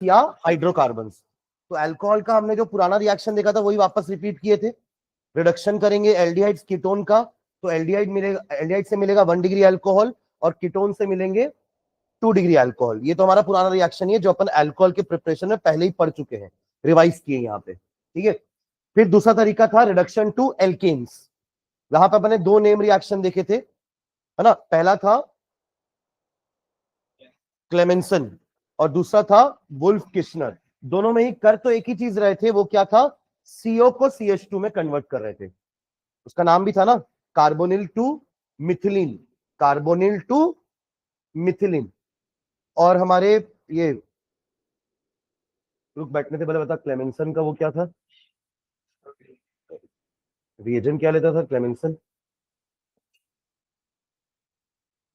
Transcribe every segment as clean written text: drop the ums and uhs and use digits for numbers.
या हाइड्रोकार्बन्स। तो अल्कोहल का हमने जो पुराना रिएक्शन देखा था वही वापस रिपीट किए थे। रिडक्शन करेंगे एल्डिहाइड्स कीटोन का, तो एल्डिहाइड मिलेगा, एल्डिहाइड से मिलेगा 1 डिग्री अल्कोहल और कीटोन से मिलेंगे 2 डिग्री अल्कोहल। ये तो हमारा पुराना रिएक्शन ही है जो अपन अल्कोहल के प्रिपरेशन में पहले ही पढ़ चुके हैं, रिवाइज किए यहाँ पे, ठीक है। फिर दूसरा तरीका था रिडक्शन टू एल्केन्स। यहां पे अपने दो नेम रिएक्शन देखे थे, है ना। पहला था क्लेमेंसन और दूसरा था वुल्फ किशनर। दोनों में ही कर तो एक ही चीज रहे थे, वो क्या था, CO को CH2 में कन्वर्ट कर रहे थे। उसका नाम भी था ना, carbonyl to methylene, carbonyl to methylene. और हमारे ये रुक बैठने से पहले बता, क्लेमेंसन का वो क्या था, रिएजेंट क्या लेता था क्लेमेंसन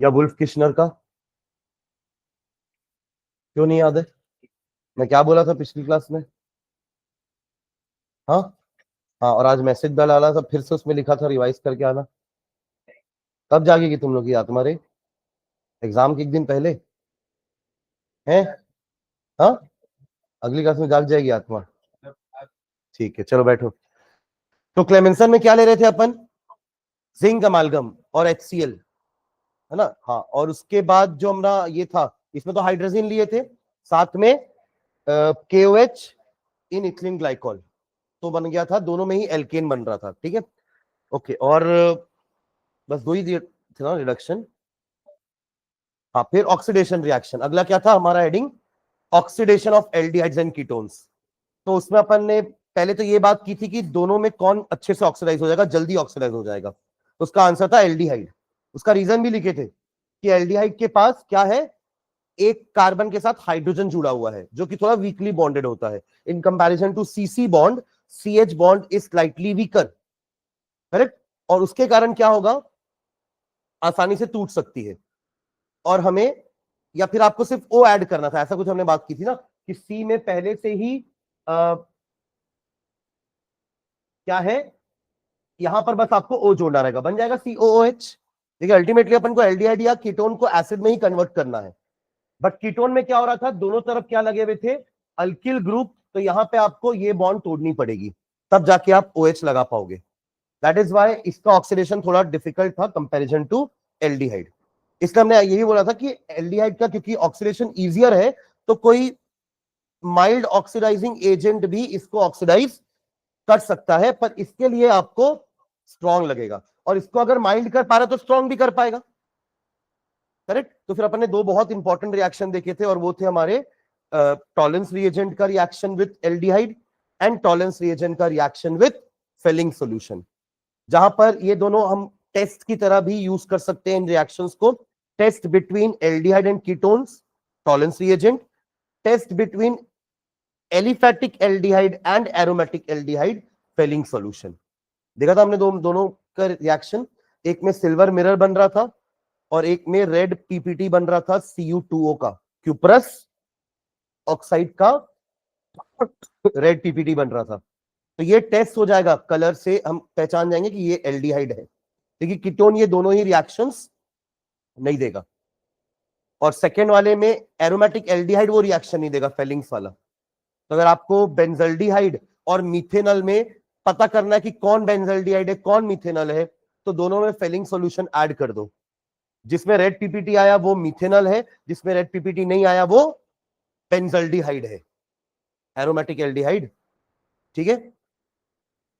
या वुल्फ किशनर का, क्यों नहीं याद है? मैं क्या बोला था पिछली क्लास में? हाँ हाँ, और आज मैसेज डाला था फिर से, उसमें लिखा था रिवाइज करके आना। कब जागेगी तुम लोग की याद, तुम्हारे एग्जाम के एक दिन पहले हैं? हाँ, अगली क्लास में जाग जाएगी आत्मा। ठीक है, चलो बैठो। तो क्लेमेंसन में क्या ले रहे थे अपन, जिंक अमालगम और HCl, है ना। हाँ, और उसके बाद जो हमारा ये था, इसमें तो हाइड्रोजन लिए थे, साथ में KOH इन इथिलीन ग्लाइकॉल, तो बन गया था, दोनों में ही एल्केन बन रहा था, ठीक है। ओके, और बस दो ही थे ना रिडक्शन। हाँ, फिर ऑक्सीडेशन रिएक्शन, अगला क्या था हमारा heading, oxidation of aldehydes and ketones. तो उसमें अपन ने पहले तो ये बात की थी कि दोनों में कौन अच्छे से ऑक्सीडाइज हो जाएगा, जल्दी ऑक्सीडाइज हो जाएगा। तो उसका आंसर था एल्डिहाइड। उसका रीजन भी लिखे थे कि एल्डिहाइड के पास क्या है, एक कार्बन के साथ हाइड्रोजन जुड़ा हुआ है जो कि थोड़ा वीकली बॉन्डेड होता है in comparison to CC bond, CH bond is slightly weaker, correct. और उसके कारण क्या होगा, आसानी से टूट सकती है। और हमें, या फिर आपको सिर्फ O ऐड करना था, ऐसा कुछ हमने बात की थी ना, कि C में पहले से ही क्या है, यहां पर बस आपको O जोड़ना रहेगा, बन जाएगा COOH। देखिए अल्टीमेटली अपन को एल्डिहाइड या कीटोन को एसिड में ही कन्वर्ट करना है, बट कीटोन में क्या हो रहा था, दोनों तरफ क्या लगे हुए थे, अल्किल ग्रुप, तो यहां पे आपको ये बॉन्ड तोड़नी पड़ेगी, तब जाके आप OH लगा पाओगे। दैट इज वाई इसका ऑक्सीडेशन थोड़ा डिफिकल्ट था कंपैरिजन टू एल्डिहाइड। इसलिए हमने यही बोला था कि एल्डिहाइड का क्योंकि ऑक्सीडेशन इजियर है, तो कोई माइल्ड ऑक्सीडाइजिंग एजेंट भी इसको ऑक्सीडाइज कर सकता है, पर इसके लिए आपको स्ट्रॉन्ग लगेगा, और इसको अगर माइल्ड कर पा रहा तो स्ट्रॉन्ग भी कर पाएगा, करेक्ट। तो फिर अपन ने दो बहुत इंपॉर्टेंट रिएक्शन देखे थे, और वो थे हमारे टॉलेंस रिएजेंट का reaction with aldehyde and Tollens reagent का रिएक्शन विद फेलिंग सॉल्यूशन, जहां पर ये दोनों हम टेस्ट की तरह भी यूज कर सकते हैं इन रिएक्शंस को। Test between aldehyde and ketones, Tollens reagent. Test between aliphatic aldehyde and aromatic aldehyde, Fehling solution. देखा था हमने दोनों का रिएक्शन, एक में सिल्वर मिरर बन रहा था और एक में रेड PPT बन रहा था, Cu2O का, क्यूप्रस ऑक्साइड का रेड PPT बन रहा था। तो ये टेस्ट हो जाएगा, कलर से हम पहचान जाएंगे कि ये एल्डिहाइड है, क्योंकि कीटोन ये दोनों ही रिएक्शंस नहीं देगा। और सेकेंड वाले में एरोमेटिक एल्डिहाइड वो रिएक्शन नहीं देगा, फेलिंग्स वाला। तो अगर आपको बेंजल्डिहाइड और मिथेनॉल में पता करना है कि कौन बेंजल्डिहाइड है कौन मिथेनॉल है, तो दोनों में फेलिंग सॉल्यूशन ऐड कर दो। जिसमें रेड PPT आया वो मिथेनॉल है, जिसमें रेड PPT नहीं आया वो बेंजल्डिहाइड है, एरोमेटिक एल्डिहाइड, ठीक है।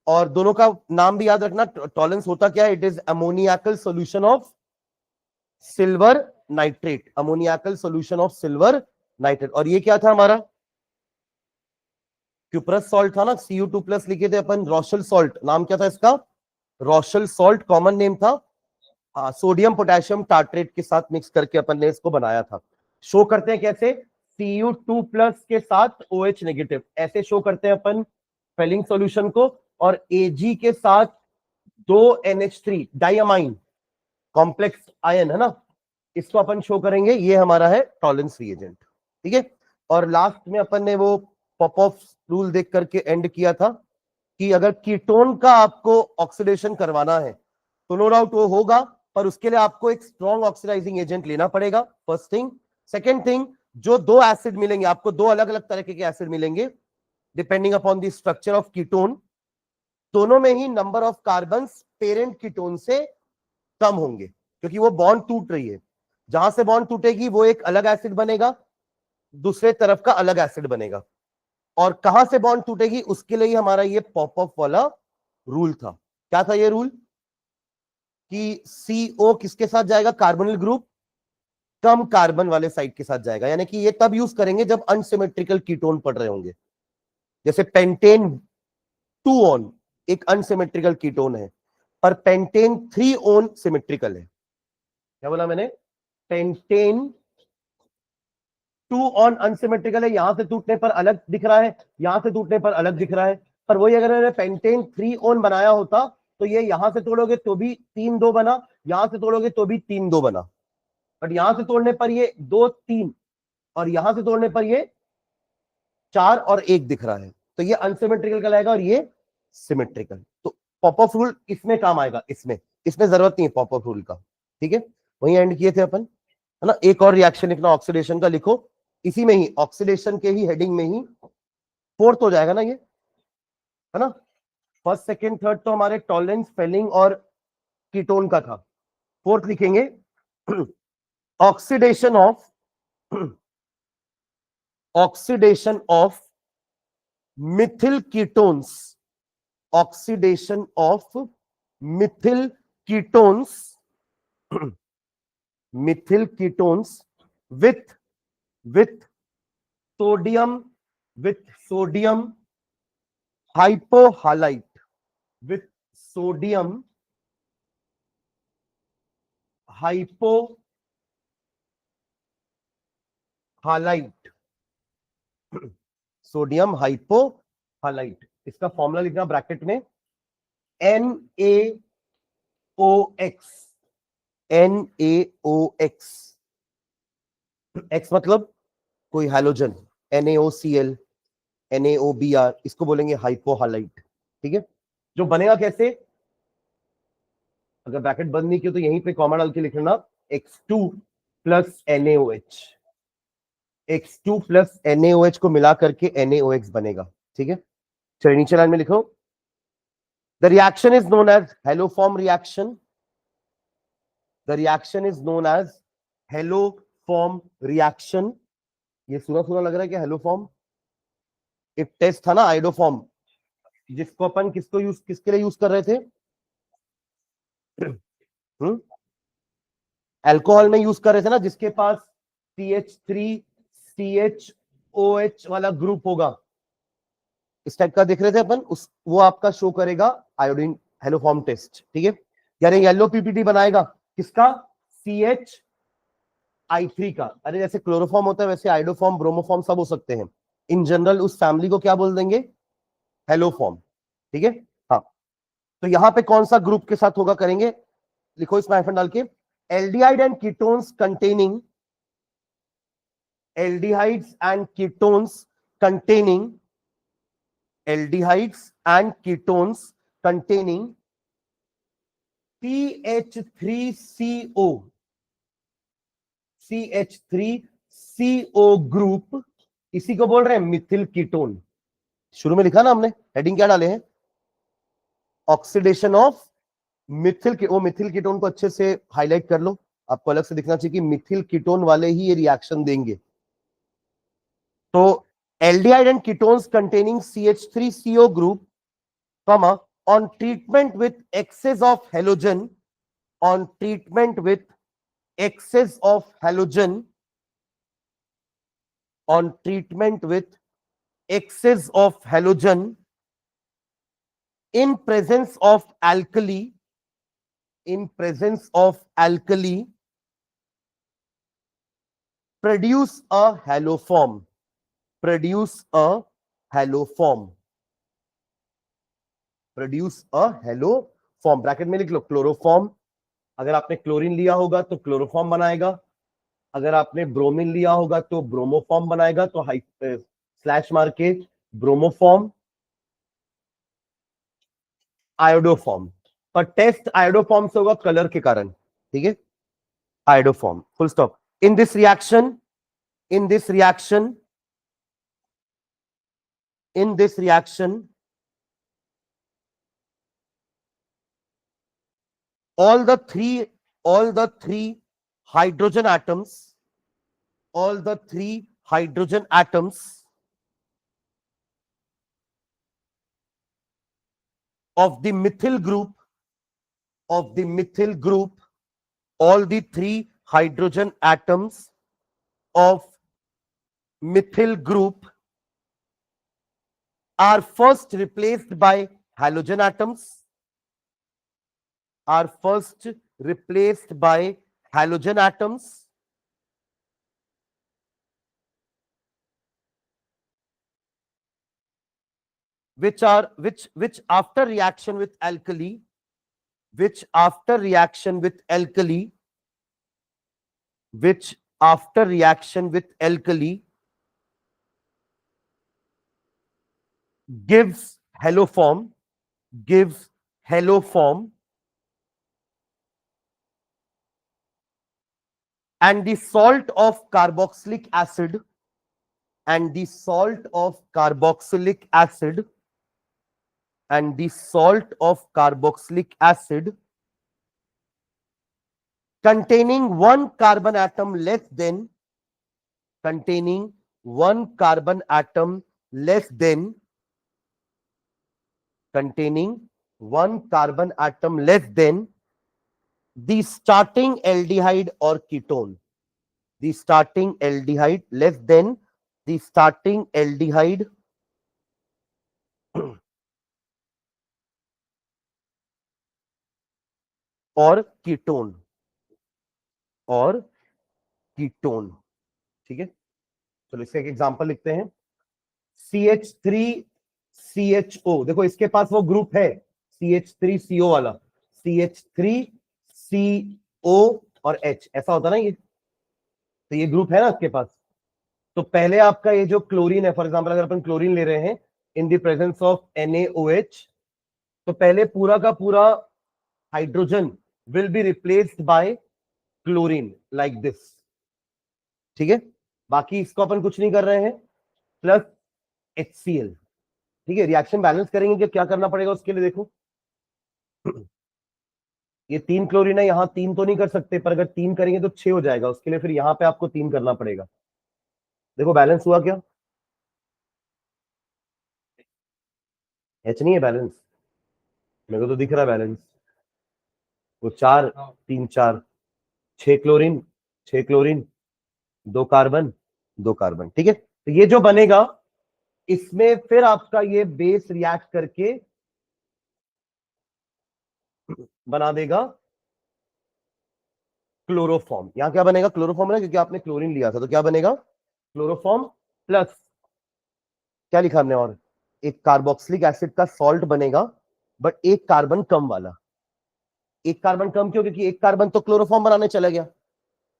और दोनों का नाम भी याद रखना, टॉलेंस होता क्या है, it is अमोनियाकल solution of silver nitrate, अमोनियाकल solution of silver nitrate. और ये क्या था हमारा, क्यूप्रस सॉल्ट था ना, Cu2+ लिखे थे अपन, रोशल सॉल्ट नाम क्या था इसका, रोशल सॉल्ट कॉमन नेम था। हाँ, सोडियम पोटेशियम टार्ट्रेट के साथ मिक्स करके अपन ने इसको बनाया था। शो करते हैं कैसे, Cu2+ के साथ OH नेगेटिव, ऐसे शो करते हैं अपन फेलिंग सॉल्यूशन को। और Ag के साथ 2 NH3 डाइअमाइन कॉम्प्लेक्स आयन, है ना, इसको अपन शो करेंगे, ये हमारा है टॉलेंस रिएजेंट, ठीक है। और लास्ट में अपन ने वो पॉपऑफ रूल देख करके एंड किया था कि अगर कीटोन का आपको ऑक्सीडेशन करवाना है तो नो डाउट वो होगा, पर उसके लिए आपको एक स्ट्रॉन्ग ऑक्सीडाइजिंग एजेंट लेना पड़ेगा, फर्स्ट थिंग। सेकेंड थिंग, जो दो एसिड मिलेंगे आपको, दो अलग अलग तरह के एसिड मिलेंगे depending upon the structure of ketone, दोनों में ही number of carbon parent ketone से कम होंगे, क्योंकि वो बॉन्ड टूट रही है। जहां से बॉन्ड टूटेगी वो एक अलग एसिड बनेगा, दूसरे तरफ का अलग एसिड बनेगा। और कहां से बॉन्ड टूटेगी उसके लिए हमारा ये पॉप अप वाला रूल था। क्या था ये रूल? कि CO किसके साथ जाएगा? कार्बोनिल ग्रुप कम कार्बन वाले साइड के साथ जाएगा। यानी कि ये तब यूज करेंगे जब अनसिमेट्रिकल कीटोन पड़ रहे होंगे। जैसे पेंटेन 2 ऑन एक अनसिमेट्रिकल कीटोन है, पर पेंटेन 3 ऑन सिमेट्रिकल है। क्या बोला मैंने? पेंटेन 2 ऑन अनसिमेट्रिकल है, यहां से टूटने पर अलग दिख रहा है, यहां से टूटने पर अलग दिख रहा है। पर वही अगर मैंने पेंटेन 3 ऑन बनाया होता तो ये यहां से तोड़ोगे तो भी 3-2 बना, यहां से तोड़ोगे तो भी 3-2 बना। बट यहां से तोड़ने पर ये 2-3 और यहां से तोड़ने पर ये 4 और 1 दिख रहा है, तो ये अनसिमेट्रिकल कहलाएगा और ये सिमेट्रिकल। तो पॉपअप रूल इसमें काम आएगा, इसमें जरूरत नहीं है पॉपअप रूल का। ठीक है, वही एंड किए थे अपन, है ना। एक और रिएक्शन लिखना ऑक्सीडेशन का, लिखो इसी में ही, ऑक्सीडेशन के ही हेडिंग में ही फोर्थ हो जाएगा ना ये, है ना। फर्स्ट सेकंड थर्ड तो हमारे टॉलरेंस, फेलिंग और कीटोन का था। फोर्थ लिखेंगे oxidation of methyl ketones, oxidation of methyl ketones, methyl ketones with sodium hypohalite, with sodium hypohalite, sodium hypohalite. इसका फॉर्मूला लिखना ब्रैकेट में NaOX, NaOX, X मतलब कोई हैलोजन, NaOCl, NaOBr, इसको बोलेंगे हाइपोहालाइट। ठीक है, जो बनेगा कैसे? अगर ब्रैकेट बंद नहीं किया तो यहीं पे कॉमा डाल के लिख लेना X2 plus NaOH, X2 plus NaOH को मिला करके NaOX बनेगा। ठीक है, चलिए नीचे लाइन में लिखो, the reaction is known as haloform reaction, the reaction is known as haloform reaction. ये सुना सुना लग रहा है कि हेलोफॉर्म एक टेस्ट था ना, आइडोफॉर्म, जिसको अपन किसके लिए यूज कर रहे थे? अल्कोहल में यूज कर रहे थे ना, जिसके पास CH3CHOH वाला ग्रुप होगा, इस टाइप का देख रहे थे अपन, वो आपका शो करेगा आयोडीन हेलोफॉर्म टेस्ट। ठीक है, यानी येलो पीपीटी बनाएगा किसका? CH3 का। अरे जैसे क्लोरोफॉर्म होता है वैसे आइडोफॉर्म, ब्रोमोफॉर्म सब हो सकते हैं। इन जनरल उस फैमिली को क्या बोल देंगे? हेलोफॉर्म। ठीक है, हाँ। तो यहां पे कौन सा ग्रुप के साथ होगा करेंगे, लिखो इसमें हाइफन डाल के, aldehyde and ketones containing, aldehydes and ketones containing, aldehydes and ketones containing CH3CO, CH3CO group, इसी को बोल रहे हैं मिथिल कीटोन। शुरू में लिखा ना हमने, हेडिंग क्या डाले हैं? ऑक्सीडेशन ऑफ मिथिल, वो मिथिल कीटोन को अच्छे से हाईलाइट कर लो, आपको अलग से दिखना चाहिए कि मिथिल कीटोन वाले ही ये रिएक्शन देंगे। तो aldehyde and ketones containing CH3CO group, comma, on treatment with excess of halogen, on treatment with excess of halogen, on treatment with excess of halogen, in presence of alkali, in presence of alkali, produce a haloform, produce a haloform, produce a haloform। Bracket में लिख लो chloroform, अगर आपने chlorine लिया होगा तो chloroform बनाएगा, अगर आपने ब्रोमीन लिया होगा तो ब्रोमोफॉर्म बनाएगा, तो स्लैश मार के ब्रोमोफॉर्म, आयोडोफॉर्म। पर टेस्ट आयोडोफॉर्म से होगा कलर के कारण। ठीक है, iodoform, full stop. In this reaction, in this reaction, all the three hydrogen atoms, of the methyl group, all the three hydrogen atoms of methyl group are first replaced by halogen atoms, which after reaction with alkali, gives halo form, and the salt of carboxylic acid, containing one carbon atom less than, the starting aldehyde or ketone, less than the starting aldehyde और ketone, ठीक है। चलो इसका एक example लिखते हैं। CH3CHO, देखो इसके पास वो ग्रुप है CH3CO वाला, CH3CO और H, ऐसा होता ना ये, तो ये ग्रुप है ना इसके पास। तो पहले आपका ये जो क्लोरीन है, फॉर एग्जांपल अगर अपन क्लोरीन ले रहे हैं in the presence of NaOH, तो पहले पूरा का पूरा hydrogen will be replaced by chlorine like this, ठीक है। बाकी इसको अपन कुछ नहीं कर रहे हैं, प्लस HCl, ठीक है। रिएक्शन बैलेंस करेंगे कि क्या करना पड़ेगा उसके लिए, देखो ये 3 क्लोरीन है, यहां 3 तो नहीं कर सकते, पर अगर 3 करेंगे तो 6 हो जाएगा, उसके लिए फिर यहां पे आपको 3 करना पड़ेगा। देखो बैलेंस हुआ क्या, H नहीं है बैलेंस, मेरे को तो दिख रहा है बैलेंस, वो 4 3 4 6 क्लोरीन 2 कार्बन, ठीक है। तो ये जो बनेगा इसमें फिर आपका ये बेस रिएक्ट करके बना देगा क्लोरोफॉर्म। यहां क्या बनेगा, क्लोरोफॉर्म है, क्योंकि आपने क्लोरीन लिया था, तो क्या बनेगा क्लोरोफॉर्म प्लस क्या लिखा हमने, और एक कार्बोक्सिलिक एसिड का सॉल्ट बनेगा, बट एक कार्बन कम वाला। एक कार्बन कम क्यों, क्योंकि एक कार्बन तो क्लोरोफॉर्म बनाने चला गया,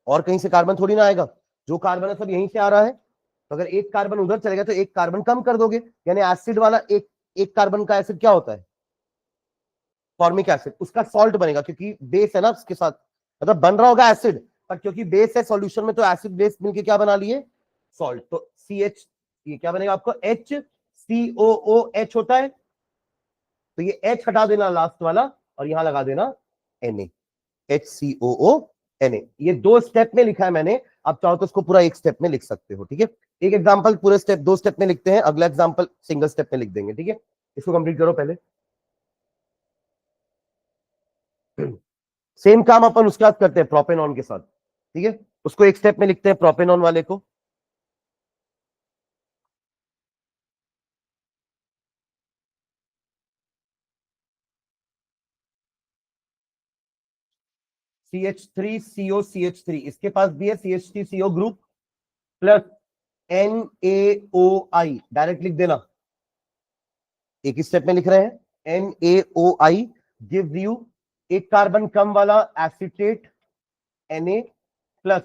और कहीं से कार्बन थोड़ी ना आएगा, जो कार्बन है सब यहीं से आ रहा है। तो अगर एक कार्बन उधर चलेगा तो एक कार्बन कम कर दोगे, यानी एसिड वाला एक कार्बन का एसिड क्या होता है, फॉर्मिक एसिड, उसका सॉल्ट बनेगा, क्योंकि बेस है ना उसके साथ, मतलब बन रहा होगा एसिड, पर क्योंकि बेस है सॉल्यूशन में, तो एसिड बेस मिलके क्या बना लिए, सॉल्ट। तो CH, ये क्या बनेगा आपको, HCOOH होता है, तो ये H हटा देना लास्ट वाला, और यहां लगा देना Na, HCOONA। ये 2 स्टेप में लिखा है मैंने, आप चाहो तो इसको पूरा एक स्टेप में लिख सकते हो, ठीक है। एक एग्जांपल पूरे स्टेप 2 स्टेप में लिखते हैं, अगला एग्जांपल सिंगल स्टेप में लिख देंगे, ठीक है। इसको कंप्लीट करो पहले। सेम काम अपन उसके साथ करते हैं प्रोपेनॉन के साथ, ठीक है। उसको एक स्टेप में लिखते हैं प्रोपेनॉन वाले को। CH3COCH3, इसके पास भी है CH3CO group plus NaOI, direct लिख देना, एक ही स्टेप में लिख रहे हैं। NaOI गिव्स यू एक कार्बन कम वाला acetate Na plus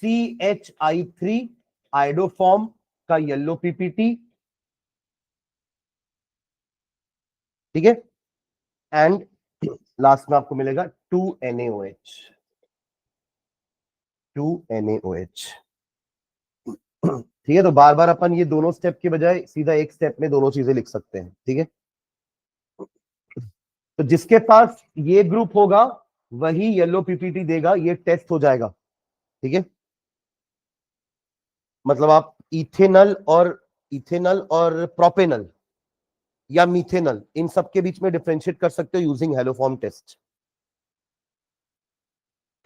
CHI3 iodoform का येलो PPT, ठीक है। एंड लास्ट में आपको मिलेगा 2NaOH। ठीक है, तो बार बार अपन ये दोनों स्टेप के बजाय सीधा एक स्टेप में दोनों चीजें लिख सकते हैं। ठीक है, तो जिसके पास ये ग्रुप होगा वही येलो पीपीटी देगा, ये टेस्ट हो जाएगा। ठीक है, मतलब आप इथेनल और प्रोपेनल या मीथेनल इन सब के बीच में डिफरेंशिएट कर सकते हो यूजिंग हेलोफॉर्म टेस्ट,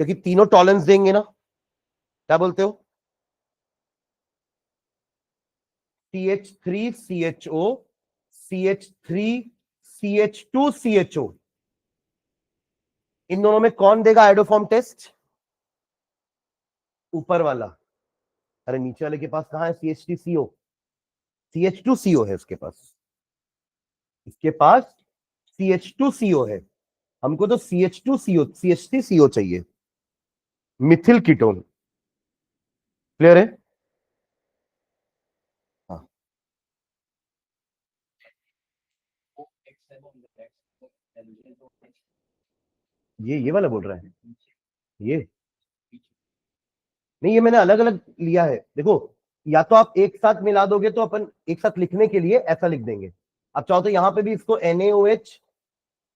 क्योंकि तीनों टॉलरेंस देंगे ना। क्या बोलते हो? CH3CHO, CH3CH2CHO, इन दोनों में कौन देगा आइडोफॉर्म टेस्ट? ऊपर वाला। अरे नीचे वाले के पास कहां है CH3CO? CH2CO है उसके पास, इसके पास CH2CO है। हमको तो CH2CO CH3CO चाहिए, मिथिल कीटोन। क्लियर है? हाँ, ये वाला बोल रहा है। ये नहीं, ये मैंने अलग अलग लिया है। देखो, या तो आप एक साथ मिला दोगे तो अपन एक साथ लिखने के लिए ऐसा लिख देंगे। आप चाहो तो यहां पे भी इसको NaOH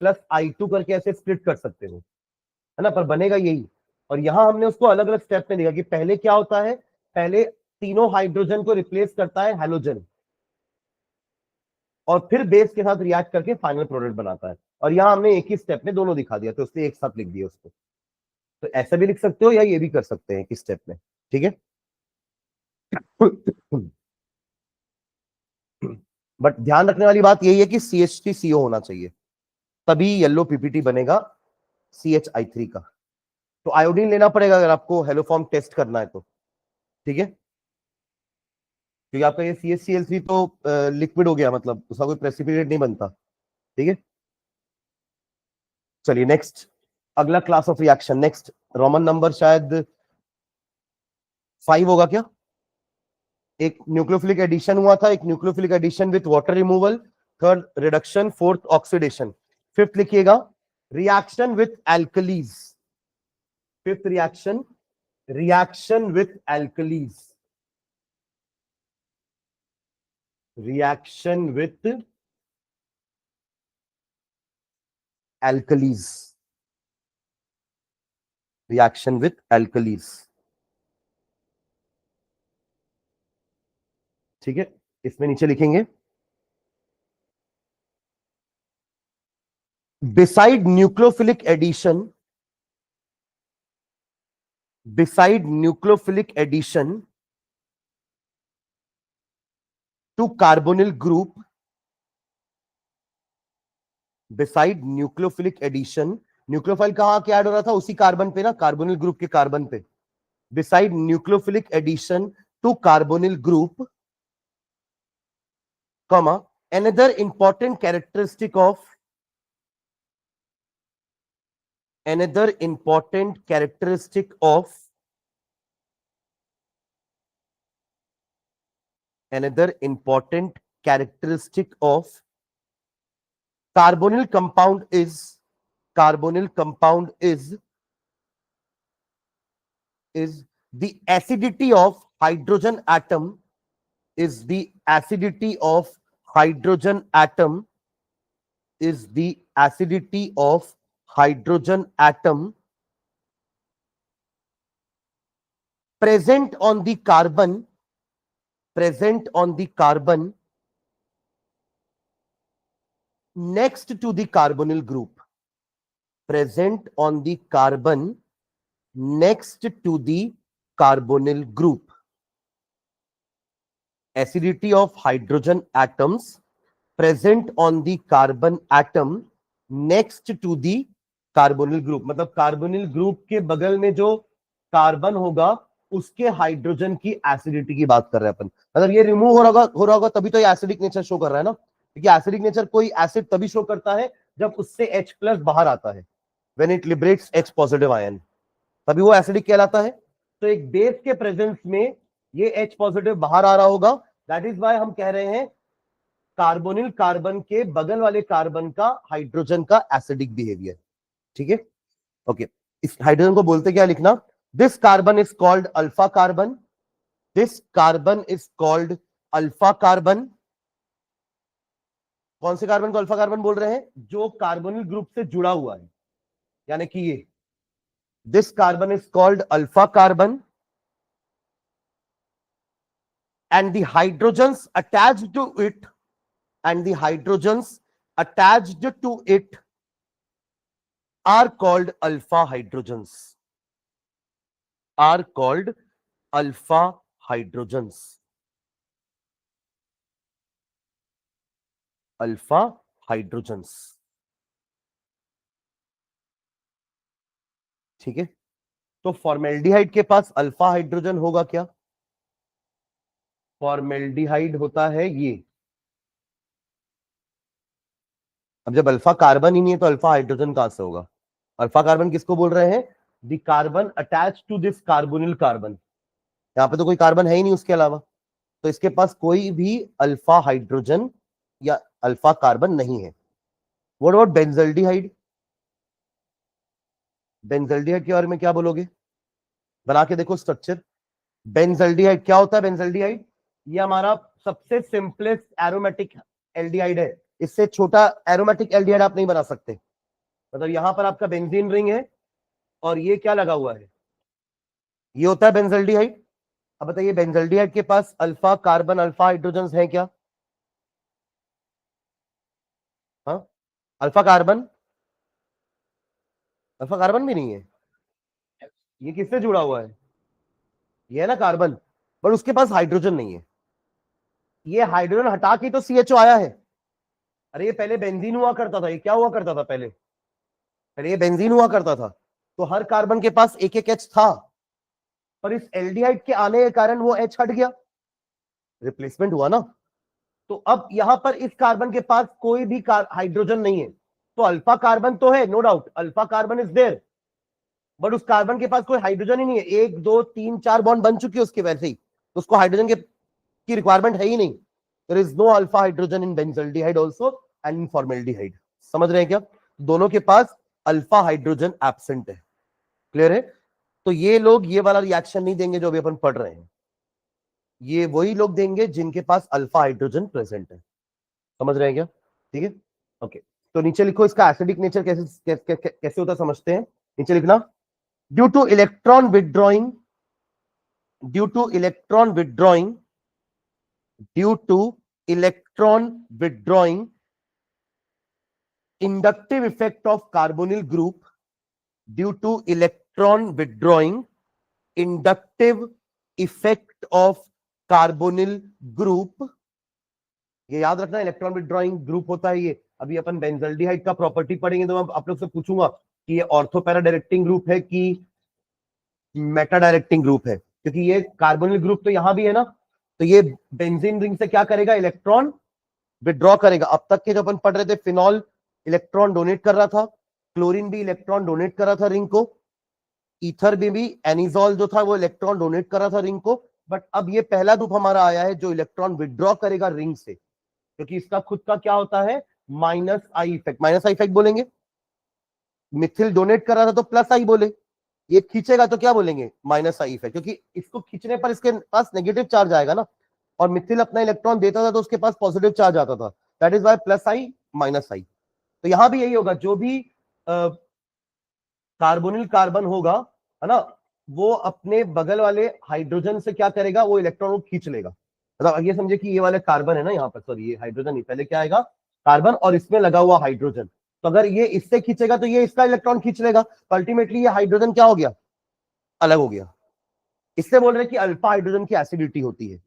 प्लस I2 करके ऐसे स्प्लिट कर सकते हो, है ना, पर बनेगा यही। और यहां हमने उसको अलग अलग स्टेप में देखा कि पहले क्या होता है, पहले तीनों हाइड्रोजन को रिप्लेस करता है हैलोजन, और फिर बेस के साथ रिएक्ट करके फाइनल प्रोडक्ट बनाता है। और यहां हमने एक ही स्टेप में दोनों दिखा दिया, तो उससे एक साथ लिख दिया उसको। तो ऐसा भी लिख सकते हो या ये भी कर सकते हैं एक स्टेप में। ठीक है, बट ध्यान रखने वाली बात यही है कि CH3CO होना चाहिए, तभी येलो पीपीटी बनेगा CH3 का। तो आयोडीन लेना पड़ेगा अगर आपको हेलोफॉर्म टेस्ट करना है तो। ठीक है, क्योंकि आपका ये CH3Cl3 तो लिक्विड हो गया, मतलब उसका कोई प्रेसिपिटेट नहीं बनता। ठीक है, चलिए नेक्स्ट, अगला class of reaction. Next Roman number शायद 5 होगा क्या? एक न्यूक्लियोफिलिक एडिशन हुआ था, एक nucleophilic addition with water removal, third reduction, fourth oxidation, fifth लिखिएगा reaction with alkalis. Fifth reaction, reaction with alkalis, reaction with alkalis, reaction with alkalis. ठीक है, इसमें नीचे लिखेंगे beside nucleophilic addition, beside nucleophilic addition to carbonyl group, beside nucleophilic addition, nucleophile कहां के add हो रहा था? उसी कार्बन पे ना, कार्बोनिल ग्रुप के कार्बन पे। beside nucleophilic addition to carbonyl group, comma, another important characteristic of, another important characteristic of, another important characteristic of carbonyl compound is, carbonyl compound is the acidity of hydrogen atom, is the acidity of hydrogen atom, is the acidity of hydrogen atom present on the carbon, present on the carbon next to the carbonyl group, present on the carbon next to the carbonyl group. Acidity of hydrogen atoms present on the carbon atom next to the carbonyl group, मतलब carbonyl group के बगल में जो carbon होगा उसके hydrogen की acidity की बात कर रहे हैं अपन। मतलब ये रिमूव हो रहा होगा तभी तो ये एसिडिक नेचर शो कर रहा है ना, क्योंकि एसिडिक नेचर कोई एसिड तभी शो करता है जब उससे H+ बाहर आता है, when it liberates H positive ion, तभी वो एसिडिक कहलाता है। तो एक बेस के प्रेजेंस में ये H पॉजिटिव बाहर आ रहा होगा, दैट इज वाई हम कह रहे हैं कार्बोनिल कार्बन के बगल वाले कार्बन का हाइड्रोजन का एसिडिक बिहेवियर। ठीक है, ओके, इस हाइड्रोजन को बोलते क्या लिखना? This carbon is called alpha carbon, this carbon is called alpha carbon. कौन से कार्बन को अल्फा कार्बन बोल रहे हैं? जो कार्बोनिल ग्रुप से जुड़ा हुआ है, यानी कि ये, this carbon is called alpha carbon and the hydrogens attached to it are called alpha hydrogens, are called alpha hydrogens, alpha hydrogens। ठीक है, तो फॉर्मेल्डिहाइड के पास अल्फा हाइड्रोजन होगा क्या? फॉर्मेल्डिहाइड होता है ये। अब जब अल्फा कार्बन ही नहीं है तो अल्फा हाइड्रोजन कहां से होगा? अल्फा कार्बन किसको बोल रहे हैं? The carbon attach to this carbonyl carbon. यहां पे तो कोई कार्बन है ही नहीं उसके अलावा, तो इसके पास कोई भी अल्फा हाइड्रोजन या अल्फा कार्बन नहीं है। What about benzaldehyde? बेंजल्डिहाइड के बारे में क्या बोलोगे? बना के देखो स्ट्रक्चर। बेंजल्डिहाइड क्या होता है? बेंजल्डिहाइड ये हमारा सबसे सिंपलेस्ट एरोमेटिक एल्डिहाइड है। इससे छोटा एरोमेटिक एल्डिहाइड आप नहीं बना सकते। मतलब यहां पर आपका बेंजीन रिंग है और ये क्या लगा हुआ है, ये होता है बेंजल्डिहाइड। अब बताइए बेंजल्डिहाइड के पास अल्फा कार्बन अल्फा हाइड्रोजन है क्या? हाँ, अल्फा कार्बन, अल्फा कार्बन भी नहीं है। ये किससे जुड़ा हुआ है? ये है ना कार्बन, पर उसके पास हाइड्रोजन नहीं है। ये हाइड्रोजन हटा के तो CHO आया है। अरे ये पहले बेंजीन हुआ करता था। ये क्या हुआ करता था पहले? पहले ये बेंजीन हुआ करता था, तो हर कार्बन के पास एक एक H था, पर इस एल्डिहाइड के आने के कारण वो H हट गया, रिप्लेसमेंट हुआ ना। तो अब यहां पर इस कार्बन के पास कोई भी हाइड्रोजन नहीं है। तो अल्फा कार्बन तो है, no doubt alpha carbon is there, but उस कार्बन के पास कोई हाइड्रोजन ही नहीं है। 1 2 3 4 बॉन्ड बन चुकी है उसके वैसे ही, तो उसको हाइड्रोजन की रिक्वायरमेंट है ही नहीं। There is no alpha hydrogen in benzaldehyde also and in formaldehyde. समझ रहे हैं क्या? दोनों के पास अल्फा हाइड्रोजन एब्सेंट है। क्लियर है? तो ये लोग ये वाला रिएक्शन नहीं देंगे जो अभी अपन पढ़ रहे हैं, ये वही लोग देंगे जिनके पास अल्फा हाइड्रोजन प्रेजेंट है। समझ रहे हैं क्या? ठीक है, ओके। तो नीचे लिखो इसका एसिडिक नेचर कैसे होता समझते हैं। नीचे लिखना, due two electron withdrawing, due two electron withdrawing, due two electron withdrawing inductive effect of carbonyl group, due to electron withdrawing inductive effect of carbonyl group। ये याद रखना, इलेक्ट्रॉन विदड्रॉइंग ग्रुप होता है ये। अभी अपन बेंजल्डिहाइड का प्रॉपर्टी पढ़ेंगे तो मैं आप लोग से पूछूंगा कि ये ऑर्थो पैरा डायरेक्टिंग ग्रुप है कि मेटा डायरेक्टिंग ग्रुप है, क्योंकि ये कार्बोनिल ग्रुप तो यहां भी है ना। तो ये बेंजीन रिंग से क्या करेगा? इलेक्ट्रॉन विड्रॉ करेगा। अब तक के जो अपन पढ़ रहे थे, फिनॉल इलेक्ट्रॉन डोनेट कर रहा था, क्लोरीन भी इलेक्ट्रॉन डोनेट कर रहा था रिंग को, ईथर में भी एनिजॉल जो था वो इलेक्ट्रॉन डोनेट कर रहा था रिंग को। बट अब ये पहला ग्रुप हमारा आया है जो इलेक्ट्रॉन विड्रॉ करेगा रिंग से, क्योंकि इसका खुद का क्या होता है? Minus I effect. Minus I effect बोलेंगे। मिथिल डोनेट कर रहा था तो प्लस आई बोले, ये खींचेगा तो क्या बोलेंगे? माइनस आई इफेक्ट, क्योंकि इसको खींचने पर इसके पास नेगेटिव चार्ज आएगा ना, और मिथिल अपना इलेक्ट्रॉन देता था तो उसके पास पॉजिटिव चार्ज आता था। That is why plus I minus I. तो यहां भी यही होगा, जो भी कार्बोनिल कार्बन होगा, है ना, वो अपने बगल वाले हाइड्रोजन से क्या करेगा? वो इलेक्ट्रॉन को खींच लेगा। मतलब ये समझे कि ये वाले कार्बन है ना यहाँ पर, सॉरी ये हाइड्रोजन नहीं, पहले क्या आएगा? कार्बन, और इसमें लगा हुआ हाइड्रोजन। तो अगर ये इससे खींचेगा तो ये इसका इलेक्ट्रॉन खींच लेगा, तो अल्टीमेटली ये हाइड्रोजन क्या हो गया? अलग हो गया। इससे बोल रहे हैं कि अल्फा हाइड्रोजन की एसिडिटी होती है,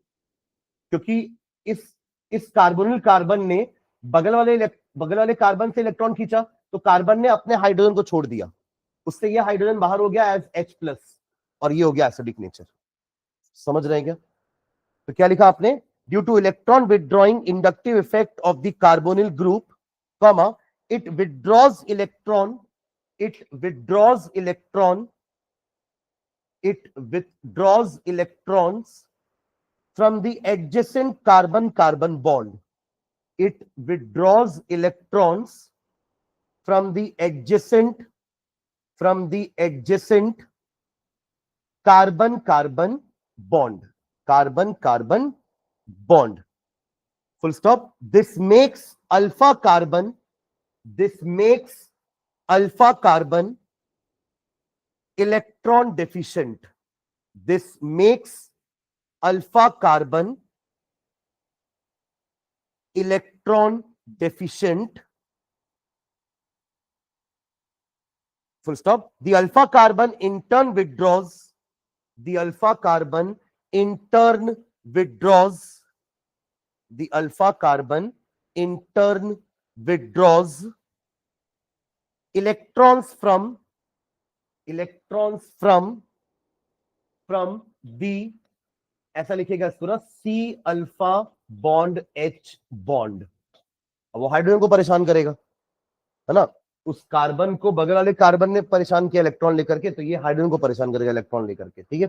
क्योंकि इस कार्बोनिल कार्बन ने बगल वाले कार्बन से इलेक्ट्रॉन खींचा, तो कार्बन ने अपने हाइड्रोजन को छोड़ दिया, उससे ये हाइड्रोजन बाहर हो गया एज H+, और ये हो गया एसिडिक नेचर। समझ रहे हैं क्या? तो क्या लिखा आपने? Due two electron withdrawing inductive effect of the carbonyl group, comma, it withdraws electron, it withdraws electron, it withdraws electrons from the adjacent carbon-carbon bond. It withdraws electrons from the adjacent carbon-carbon bond. Carbon carbon bond, full stop. This makes alpha carbon electron deficient. This makes alpha carbon electron deficient. Full stop. The alpha carbon in turn withdraws. The alpha carbon in turn withdraws. The alpha carbon in turn withdraws electrons from the, ऐसा लिखेगा इसको ना, C alpha bond H bond. अब वो hydrogen को परेशान करेगा, है ना. उस कार्बन को बगल वाले कार्बन ने परेशान किया इलेक्ट्रॉन लेकर के, तो ये हाइड्रोजन को परेशान करेगा इलेक्ट्रॉन लेकर के. ठीक है.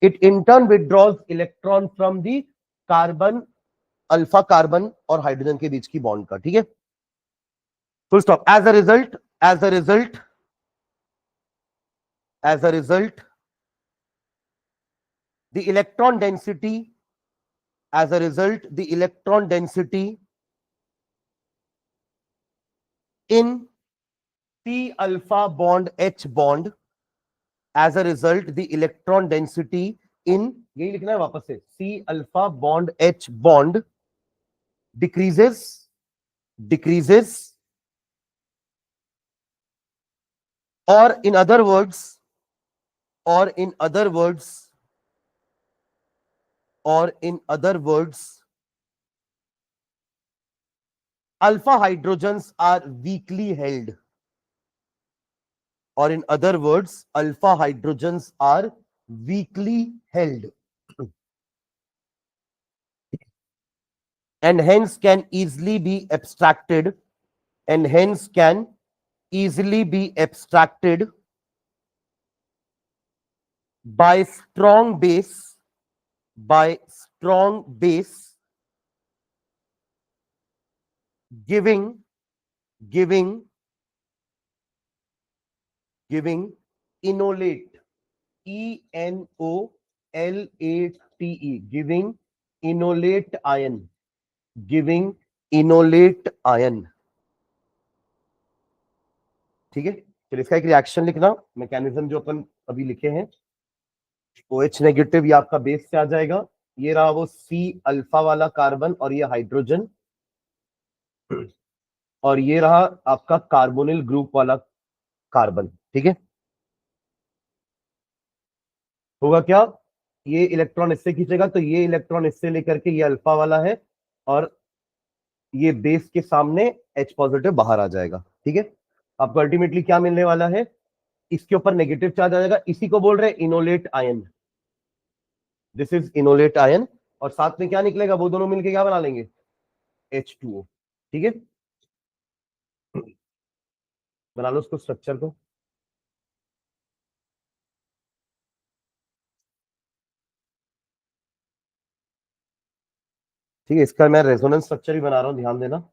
It in turn withdraws electron from the carbon, alpha carbon और हाइड्रोजन के बीच की बॉन्ड का. ठीक है. Full stop. As a result the electron density in P alpha bond H bond, as a result the electron density in, यही लिखना है वापस से, C alpha bond H bond decreases, or in other words alpha hydrogens are weakly held. Or in other words, alpha hydrogens are weakly held and hence can easily be abstracted by strong base giving enolate, E-N-O-L-A-T-E, giving enolate ion. ठीक है. चलिए इसका एक reaction लिखना, mechanism जो अपन अभी लिखे हैं. OH नेगेटिव ये आपका बेस से आ जाएगा, ये रहा वो C अल्फा वाला कार्बन और ये हाइड्रोजन, और ये रहा आपका कार्बोनिल ग्रुप वाला कार्बन. ठीक है. होगा क्या, ये इलेक्ट्रॉन इससे खींचेगा तो ये इलेक्ट्रॉन इससे लेकर के, ये अल्फा वाला है और ये बेस के सामने H पॉजिटिव बाहर आ जाएगा. ठीक है. आपको अल्टीमेटली क्या मिलने वाला है, इसके ऊपर नेगेटिव चार्ज आ जाएगा, इसी को बोल रहे हैं enolate ion. This is enolate ion, और साथ में क्या निकलेगा, वो दोनों मिलके क्या बना लेंगे, H2O. ठीक है. बना लो उसको, स्ट्रक्चर को. ठीक है. इसका मैं रेजोनेंस स्ट्रक्चर भी बना रहा हूं, ध्यान देना.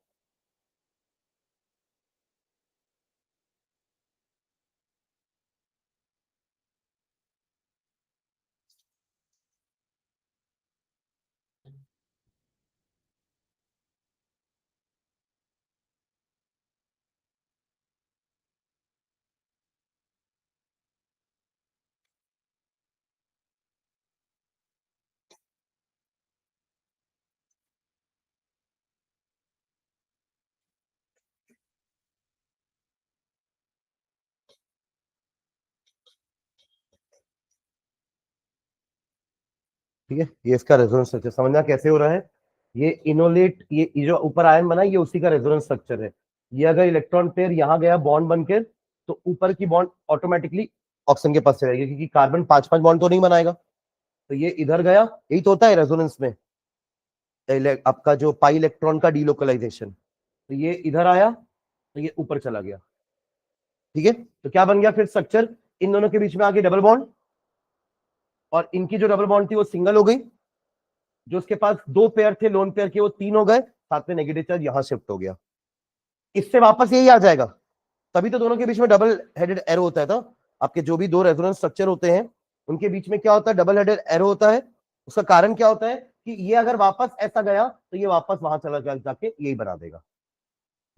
ठीक है. ये इसका रेजोनेंस स्ट्रक्चर समझना कैसे हो रहा है. ये इनोलेट, ये जो ऊपर आयन बना, ये उसी का रेजोनेंस स्ट्रक्चर है. ये अगर इलेक्ट्रॉन पेयर यहां गया बॉन्ड बनकर, तो ऊपर की बॉन्ड ऑटोमेटिकली ऑक्सीजन के पास चले जाएगी, क्योंकि कार्बन 5-5 बॉन्ड तो नहीं बनाएगा. तो ये इधर गया, यही तो होता है रेजोनेंस में आपका जो पाई इलेक्ट्रॉन का डीलोकलाइजेशन. तो ये इधर आया तो ये ऊपर चला गया. ठीक है. तो क्या बन गया फिर स्ट्रक्चर, इन दोनों के बीच में आगे डबल बॉन्ड, और इनकी जो डबल बॉन्ड थी वो सिंगल हो गई. जो उसके पास 2 पेयर थे लोन पेयर के, वो 3 हो गए, साथ में नेगेटिव चार्ज यहां शिफ्ट हो गया. इससे वापस यही आ जाएगा. तभी तो दोनों के बीच में डबल हेडेड एरो होता है. था आपके जो भी 2 रेजोनेंस स्ट्रक्चर होते हैं, उनके बीच में क्या होता है, डबल हेडेड एरो होता है. उसका कारण क्या होता है कि ये अगर वापस ऐसा गया तो ये वापस वहां चला जाके यही बना देगा।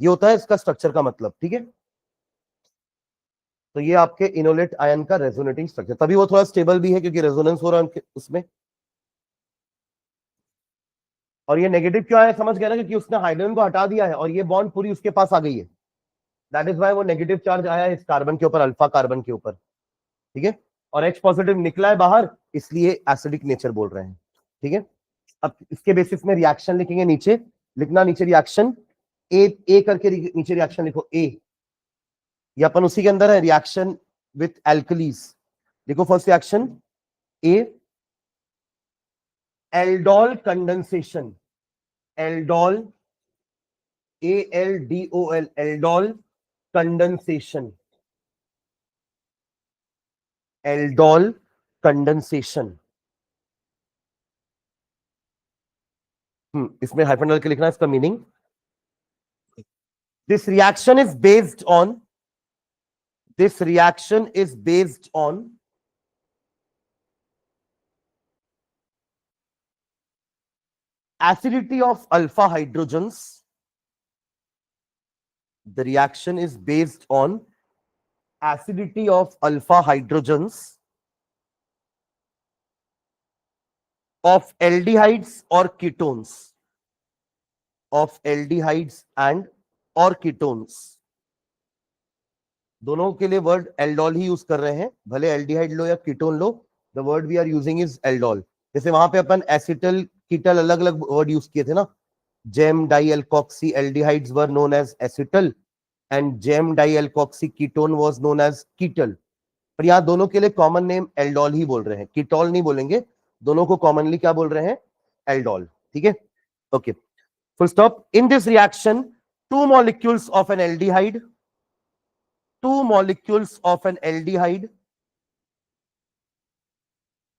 ये होता है इसका स्ट्रक्चर का मतलब, ठीक है। तो ये आपके इनोलेट आयन का रेजोनेटिंग स्ट्रक्चर, तभी वो थोड़ा स्टेबल भी है क्योंकि रेजोनेंस हो रहा है उसमें। और ये नेगेटिव क्यों आया समझ गया ना, क्योंकि उसने हाइड्रोजन को हटा दिया है और ये बॉन्ड पूरी उसके पास आ गई है। दैट इज वाई वो नेगेटिव चार्ज आया है इस कार्बन के ऊपर, अल्फा कार्बन के ऊपर, ठीक है। और H पॉजिटिव निकला है बाहर, इसलिए एसिडिक नेचर बोल रहे हैं, ठीक है। अब इसके बेसिस में रिएक्शन लिखेंगे, नीचे लिखना, नीचे रिएक्शन ए करके नीचे रिएक्शन लिखो ए। ये अपन उसी के अंदर है, रिएक्शन विथ एल्कलीज। देखो first reaction A, aldol condensation, aldol ALDOL, aldol condensation, aldol condensation. इसमें हाइफन डाल के लिखना है इसका meaning. This reaction is based on, this reaction is based on acidity of alpha hydrogens. The reaction is based on acidity of alpha hydrogens of aldehydes or ketones, of aldehydes and or ketones। दोनों के लिए word aldol ही use कर रहे हैं, भले aldehyde लो या ketone लो, the word we are using is aldol. जैसे वहां पे अपन एसिटल कीटल अलग अलग वर्ड यूज किए थे ना, gem dialkoxy aldehydes were known as acetal and gem dialkoxy ketone was known as ketal. पर यहाँ दोनों के लिए कॉमन नेम एल्डोल ही बोल रहे हैं, कीटोल नहीं बोलेंगे, दोनों को कॉमनली क्या बोल रहे हैं, एल्डोल, ठीक है। Okay, full stop. In this reaction to molecules of N aldehyde, two molecules of an aldehyde,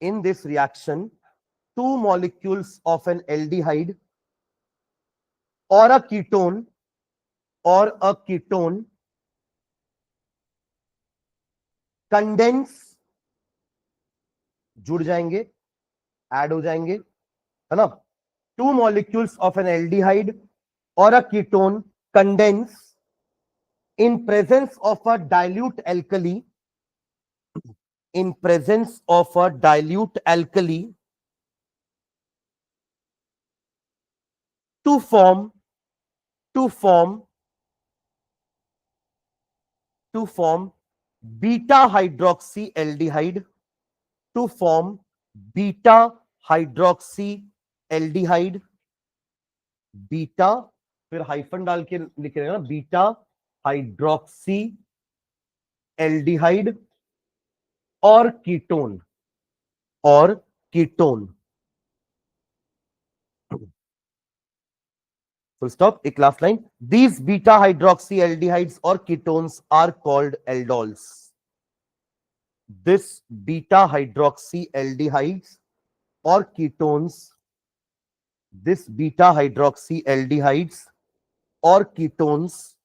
in this reaction two molecules of an aldehyde or a ketone condense, जुड़ जाएंगे, ऐड हो जाएंगे, है ना। two molecules of an aldehyde or a ketone condense in presence of a dilute alkali, in presence of a dilute alkali to form beta hydroxyaldehyde, to form beta hydroxyaldehyde, beta फिर hyphen डाल के लिख रहे हैं ना, beta hydroxy aldehyde और ketone, और ketone. Full stop, एक last line. These beta hydroxy aldehydes और ketones are called aldols. This beta hydroxy aldehydes और ketones, this beta hydroxyaldehydes or ketones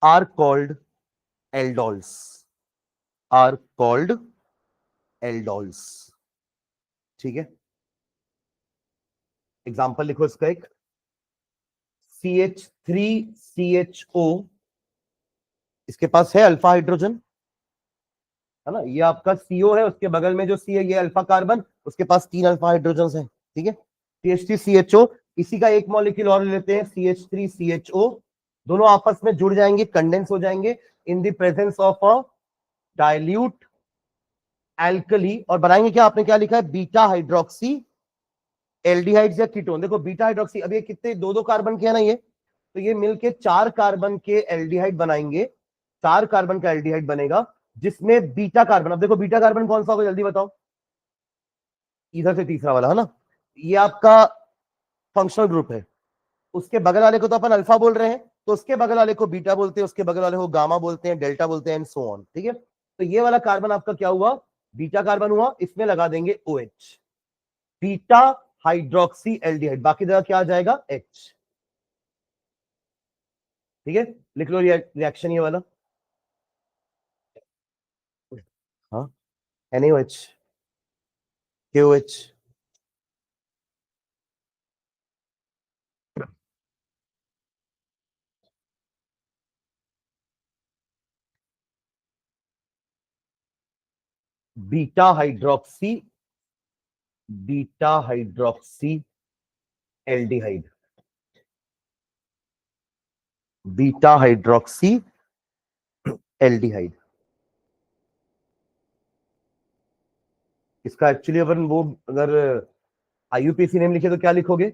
are called aldols, are called aldols, ठीक है। Example लिखो इसका एक, CH3CHO, इसके पास है अल्फा हाइड्रोजन, है ना, ये आपका CO है, उसके बगल में जो C है ये अल्फा कार्बन, उसके पास 3 अल्फा हाइड्रोजन है, ठीक है। CH3CHO, इसी का एक मॉलिक्यूल और लेते हैं CH3CHO, दोनों आपस में जुड़ जाएंगे, कंडेंस हो जाएंगे in the presence of a dilute alkali, और बनाएंगे क्या, आपने क्या लिखा है, बीटा हाइड्रोक्सी एल्डिहाइड्स या कीटोन। देखो बीटा हाइड्रोक्सी, अब ये कितने, दो कार्बन के है ना ये, तो ये मिलके 4 कार्बन के एल्डिहाइड बनाएंगे, 4 कार्बन का एल्डिहाइड बनेगा जिसमें बीटा कार्बन, अब देखो बीटा कार्बन कौन सा होगा जल्दी बताओ, इधर से तीसरा वाला, है ना, ये आपका फंक्शनल ग्रुप है। उसके बगल वाले को तो अपन अल्फा बोल रहे हैं, तो उसके बगल वाले को बीटा बोलते हैं, उसके बगल वाले को गामा बोलते हैं, डेल्टा बोलते हैं, एंड सो ऑन, ठीक है। तो ये वाला कार्बन आपका क्या हुआ, बीटा कार्बन हुआ, इसमें लगा देंगे OH, बीटा हाइड्रोक्सी एल्डिहाइड, बाकी जगह क्या आ जाएगा, H, ठीक है। लिख लो रिएक्शन ये वाला। NaOH, KOH, beta hydroxy aldehyde, beta hydroxy aldehyde. इसका एक्चुअली अपन वो अगर IUPAC नेम लिखे तो क्या लिखोगे?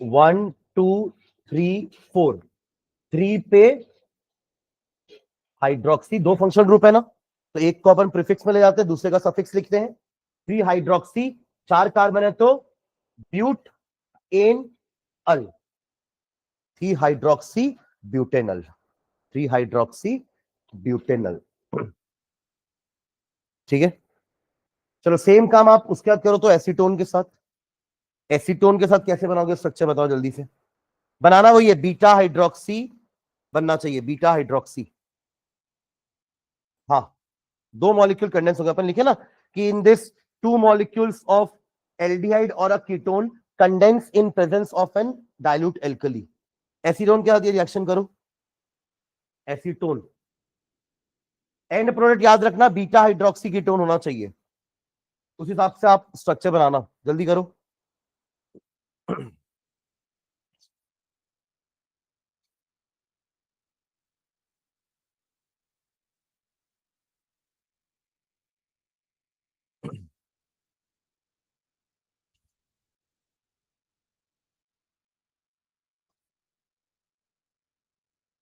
1 2 3 4, 3 पे हाइड्रोक्सी, दो फंक्शनल ग्रुप है ना, तो एक को अपन प्रीफिक्स में ले जाते हैं, दूसरे का सफिक्स लिखते हैं। 3 हाइड्रोक्सी, 4 कार्बन है तो butanal, 3 hydroxy butanal, 3 hydroxy butanal. ठीक है, चलो सेम काम आप उसके बाद करो तो एसीटोन के साथ। एसीटोन के साथ कैसे बनाओगे स्ट्रक्चर बताओ जल्दी से। बनाना वही है, बीटा हाइड्रोक्सी बनना चाहिए, बीटा हाइड्रोक्सी। हाँ, दो मॉलिक्यूल कंडेंस हो गए, अपन लिखे ना कि in this two molecules of aldehyde और a ketone condense in presence of an dilute alkali. Acetone के साथ ये रिएक्शन करो, एसीटोन एंड प्रोडक्ट याद रखना बीटा हाइड्रोक्सी कीटोन होना चाहिए, उस हिसाब से आप स्ट्रक्चर बनाना, जल्दी करो।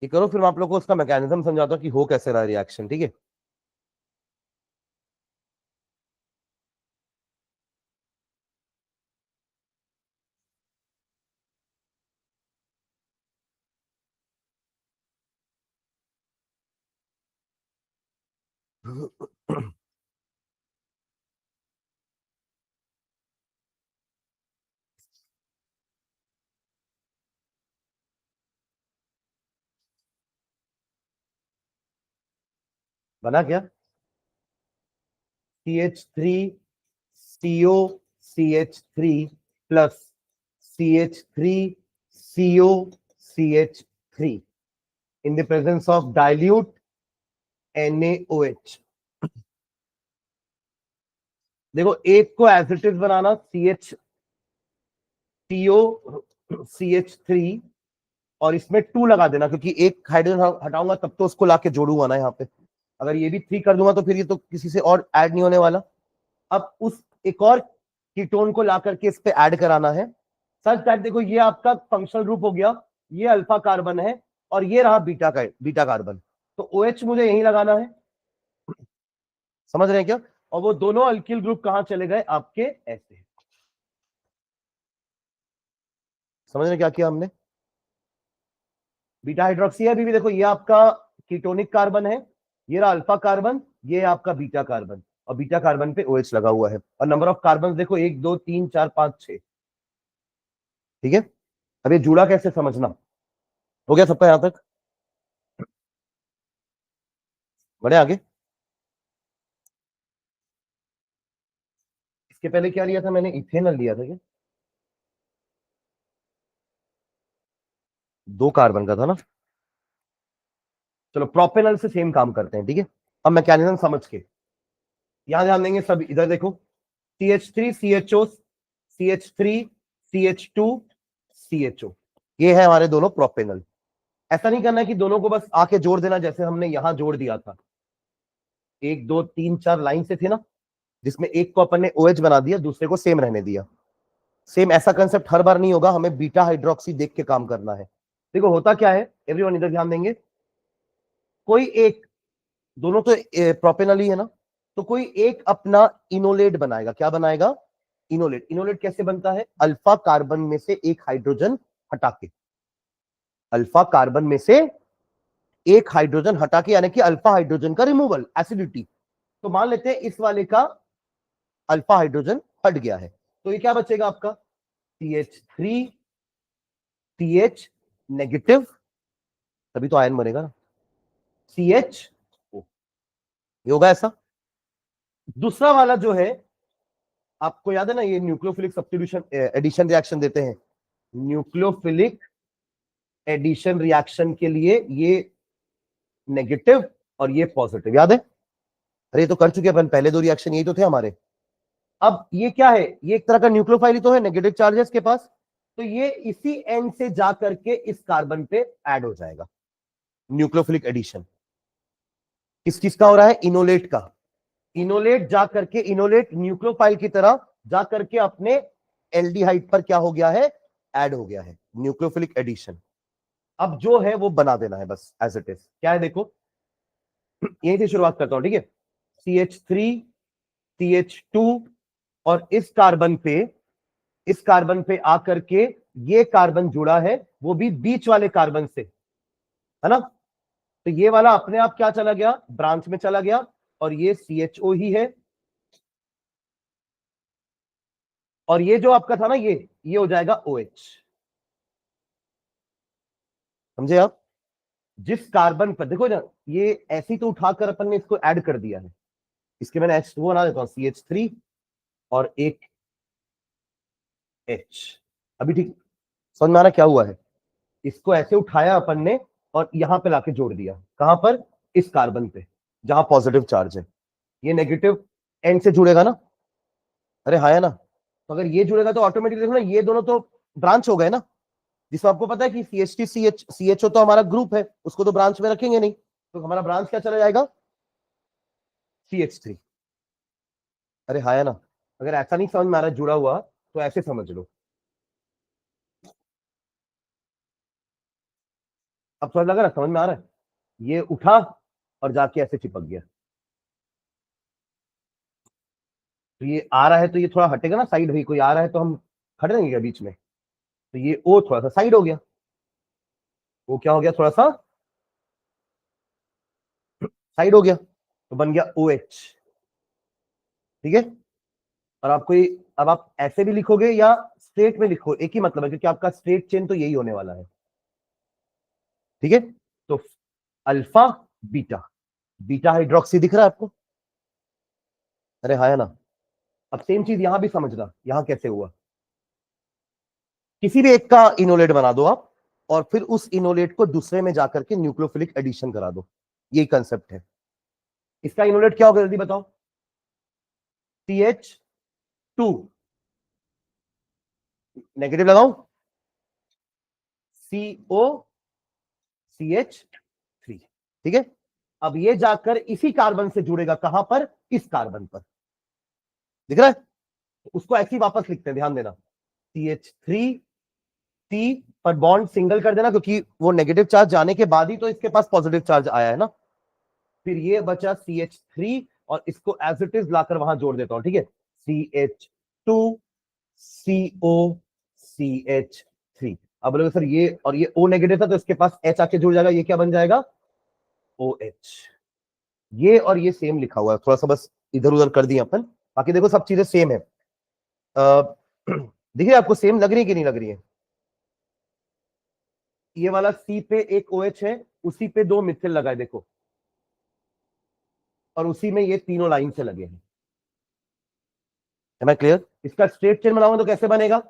ये करो, फिर मैं आप लोग को उसका मैकेनिज्म समझाता हूं कि हो कैसे रहा रिएक्शन। ठीक है, बना क्या? CH3COCH3 plus CH3COCH3 in the presence of dilute NaOH। देखो एक को as it is banana CH3COCH3 और इसमें 2 लगा देना, क्योंकि एक हाइड्रोजन हटाऊंगा तब तो उसको लाके जोड़ूंगा ना यहाँ पे। अगर ये भी 3 कर दूंगा तो फिर ये तो किसी से और ऐड नहीं होने वाला। अब उस एक और कीटोन को ला करके इस पे ऐड कराना है, सच दैट देखो ये आपका फंक्शनल ग्रुप हो गया, ये अल्फा कार्बन है और ये रहा बीटा कार्बन, तो OH मुझे यहीं लगाना है, समझ रहे हैं क्या? और वो दोनों अल्किल ग्रुप कहां चले गए आपके, ऐसे। समझ रहे क्या किया हमने? बीटा हाइड्रोक्सी है अभी भी, देखो ये आपका कीटोनिक कार्बन है, ये रहा अल्फा कार्बन, ये आपका बीटा कार्बन, और बीटा कार्बन पे OH लगा हुआ है, और नंबर ऑफ कार्बन देखो 1 2 3 4 5 6। ठीक है, अब ये जुड़ा कैसे समझना। हो गया सबका यहां तक? बढ़े आगे। इसके पहले क्या लिया था मैंने, इथेनॉल लिया था क्या? 2 कार्बन का था ना। चलो प्रोपेनल से सेम काम करते हैं, ठीक है। अब मैकेनिज्म समझ के यहां ध्यान देंगे सब, इधर देखो CH3CHO CH3CH2 CHO, ये है हमारे दोनों प्रोपेनल। ऐसा नहीं करना है कि दोनों को बस आके जोड़ देना, जैसे हमने यहां जोड़ दिया था, 1 2 3 4 लाइन से थे ना, जिसमें एक को अपन ने OH बना दिया, दूसरे को सेम रहने दिया। सेम ऐसा कंसेप्ट हर बार नहीं होगा, हमें बीटा हाइड्रोक्सी देख के काम करना है। देखो होता क्या है, एवरीवन इधर ध्यान देंगे, कोई एक, दोनों तो प्रोपेनल ही है ना, तो कोई एक अपना इनोलेट बनाएगा। क्या बनाएगा? इनोलेट। इनोलेट कैसे बनता है? अल्फा कार्बन में से एक हाइड्रोजन हटा के, अल्फा कार्बन में से एक हाइड्रोजन हटा के, यानी कि अल्फा हाइड्रोजन का रिमूवल, एसिडिटी। तो मान लेते हैं इस वाले का अल्फा हाइड्रोजन हट गया है, तो ये क्या बचेगा आपका, CH3CH नेगेटिव, तभी तो आयन बनेगा ना, CH। ये होगा ऐसा। दूसरा वाला जो है, आपको याद है ना, ये न्यूक्लियोफिलिक सब्स्टिट्यूशन एडिशन रिएक्शन देते हैं। न्यूक्लियोफिलिक एडिशन रिएक्शन के लिए ये नेगेटिव और ये पॉजिटिव, याद है? अरे ये तो कर चुके अपन, पहले दो रिएक्शन यही तो थे हमारे। अब ये क्या है, ये एक तरह का न्यूक्लियोफाइल ही तो है, नेगेटिव चार्जेस के पास, तो ये इसी एंड से जा करके इस कार्बन पे ऐड हो जाएगा। न्यूक्लियोफिलिक एडिशन किस चीज का हो रहा है? इनोलेट का। इनोलेट जा करके, इनोलेट न्यूक्लियोफाइल की तरह जा करके अपने एल्डिहाइड पर क्या हो गया है? ऐड हो गया है। Nucleophilic addition. अब जो है वो बना देना है बस एज इट इज। क्या है देखो, यहीं से शुरुआत करता हूं, ठीक है? CH3 CH2, और इस कार्बन पे आकर के ये कार्बन जुड़ा है, वो भी बीच वाले कार्बन से, है ना? तो ये वाला अपने आप क्या चला गया? ब्रांच में चला गया, और ये CHO ही है। और ये जो आपका था ना, ये हो जाएगा OH। समझे आप? जिस कार्बन पर देखो ना, ये ऐसी तो उठाकर अपन ने इसको ऐड कर दिया है। इसके मैंने H2 बना देता हूं, CH3 और एक H। अभी ठीक समझ में आ रहा क्या हुआ है? इसको ऐसे उठाया अपन ने और यहां पे लाके जोड़ दिया। कहां पर? इस कार्बन पे, जहां पॉजिटिव चार्ज है। ये नेगेटिव एंड से जुड़ेगा ना? अरे हाँ है ना? तो अगर ये जुड़ेगा तो ऑटोमेटिकली देखो ना, ये दोनों तो ब्रांच हो गए ना। जिसमें आपको पता है कि CH3 CHO तो हमारा ग्रुप है, उसको तो ब्रांच में रखेंगे नहीं, तो हमारा ब्रांच क्या चला जाएगा? CH3। अरे हाँ है ना? अगर ऐसा नहीं समझ में आ रहा है जुड़ा हुआ, तो ऐसे समझ लो। अब समझ लगा ना? समझ में आ रहा है? ये उठा और जाके ऐसे चिपक गया। तो ये आ रहा है तो ये थोड़ा हटेगा ना साइड, भाई कोई आ रहा है तो हम खड़े रहेंगे क्या बीच में? तो ये ओ थोड़ा सा साइड हो गया। वो क्या हो गया? थोड़ा सा साइड हो गया, तो बन गया OH। ठीक है? और आपको ये, अब आप ऐसे भी लिखोगे या स्ट्रेट में लिखो, एक ही मतलब है, क्योंकि आपका स्ट्रेट चेन तो यही होने वाला है। ठीक है? तो अल्फा बीटा, बीटा हाइड्रोक्सी दिख रहा है आपको? अरे हाँ है ना? अब सेम चीज यहां भी समझना, यहां कैसे हुआ। किसी भी एक का इनोलेट बना दो आप, और फिर उस इनोलेट को दूसरे में जाकर के न्यूक्लियोफिलिक एडिशन करा दो। यही कंसेप्ट है। इसका इनोलेट क्या होगा जल्दी बताओ? CH2, नेगेटिव लगाऊं? COCH3। ठीक है? अब ये जाकर इसी कार्बन से जुड़ेगा, कहां पर? इस कार्बन पर। दिख रहा है? उसको ऐसे ही वापस लिखते हैं, ध्यान देना। CH3 पर बॉन्ड सिंगल कर देना, क्योंकि वो नेगेटिव चार्ज जाने के बाद ही तो इसके पास पॉजिटिव चार्ज आया है ना। फिर ये बचा CH3, और इसको एज इट इज लाकर वहां जोड़ देता हूं, ठीक है? CH2COCH3। अब बोलोगे सर ये और ये O नेगेटिव था, तो इसके पास H आके जुड़ जाएगा, ये क्या बन जाएगा? OH। ये और ये सेम लिखा हुआ है, थोड़ा सा बस इधर उधर कर दिए अपन, बाकी देखो सब चीजें सेम है। देखिए आपको सेम लग रही है कि नहीं लग रही है? ये वाला C पे एक OH है, उसी पे दो मिथिल लगाए देखो, और उसी में ये तीनों लाइन से लगे हैं। मैं क्लियर? इसका स्ट्रेट चेन बनाऊंगा तो कैसे बनेगा?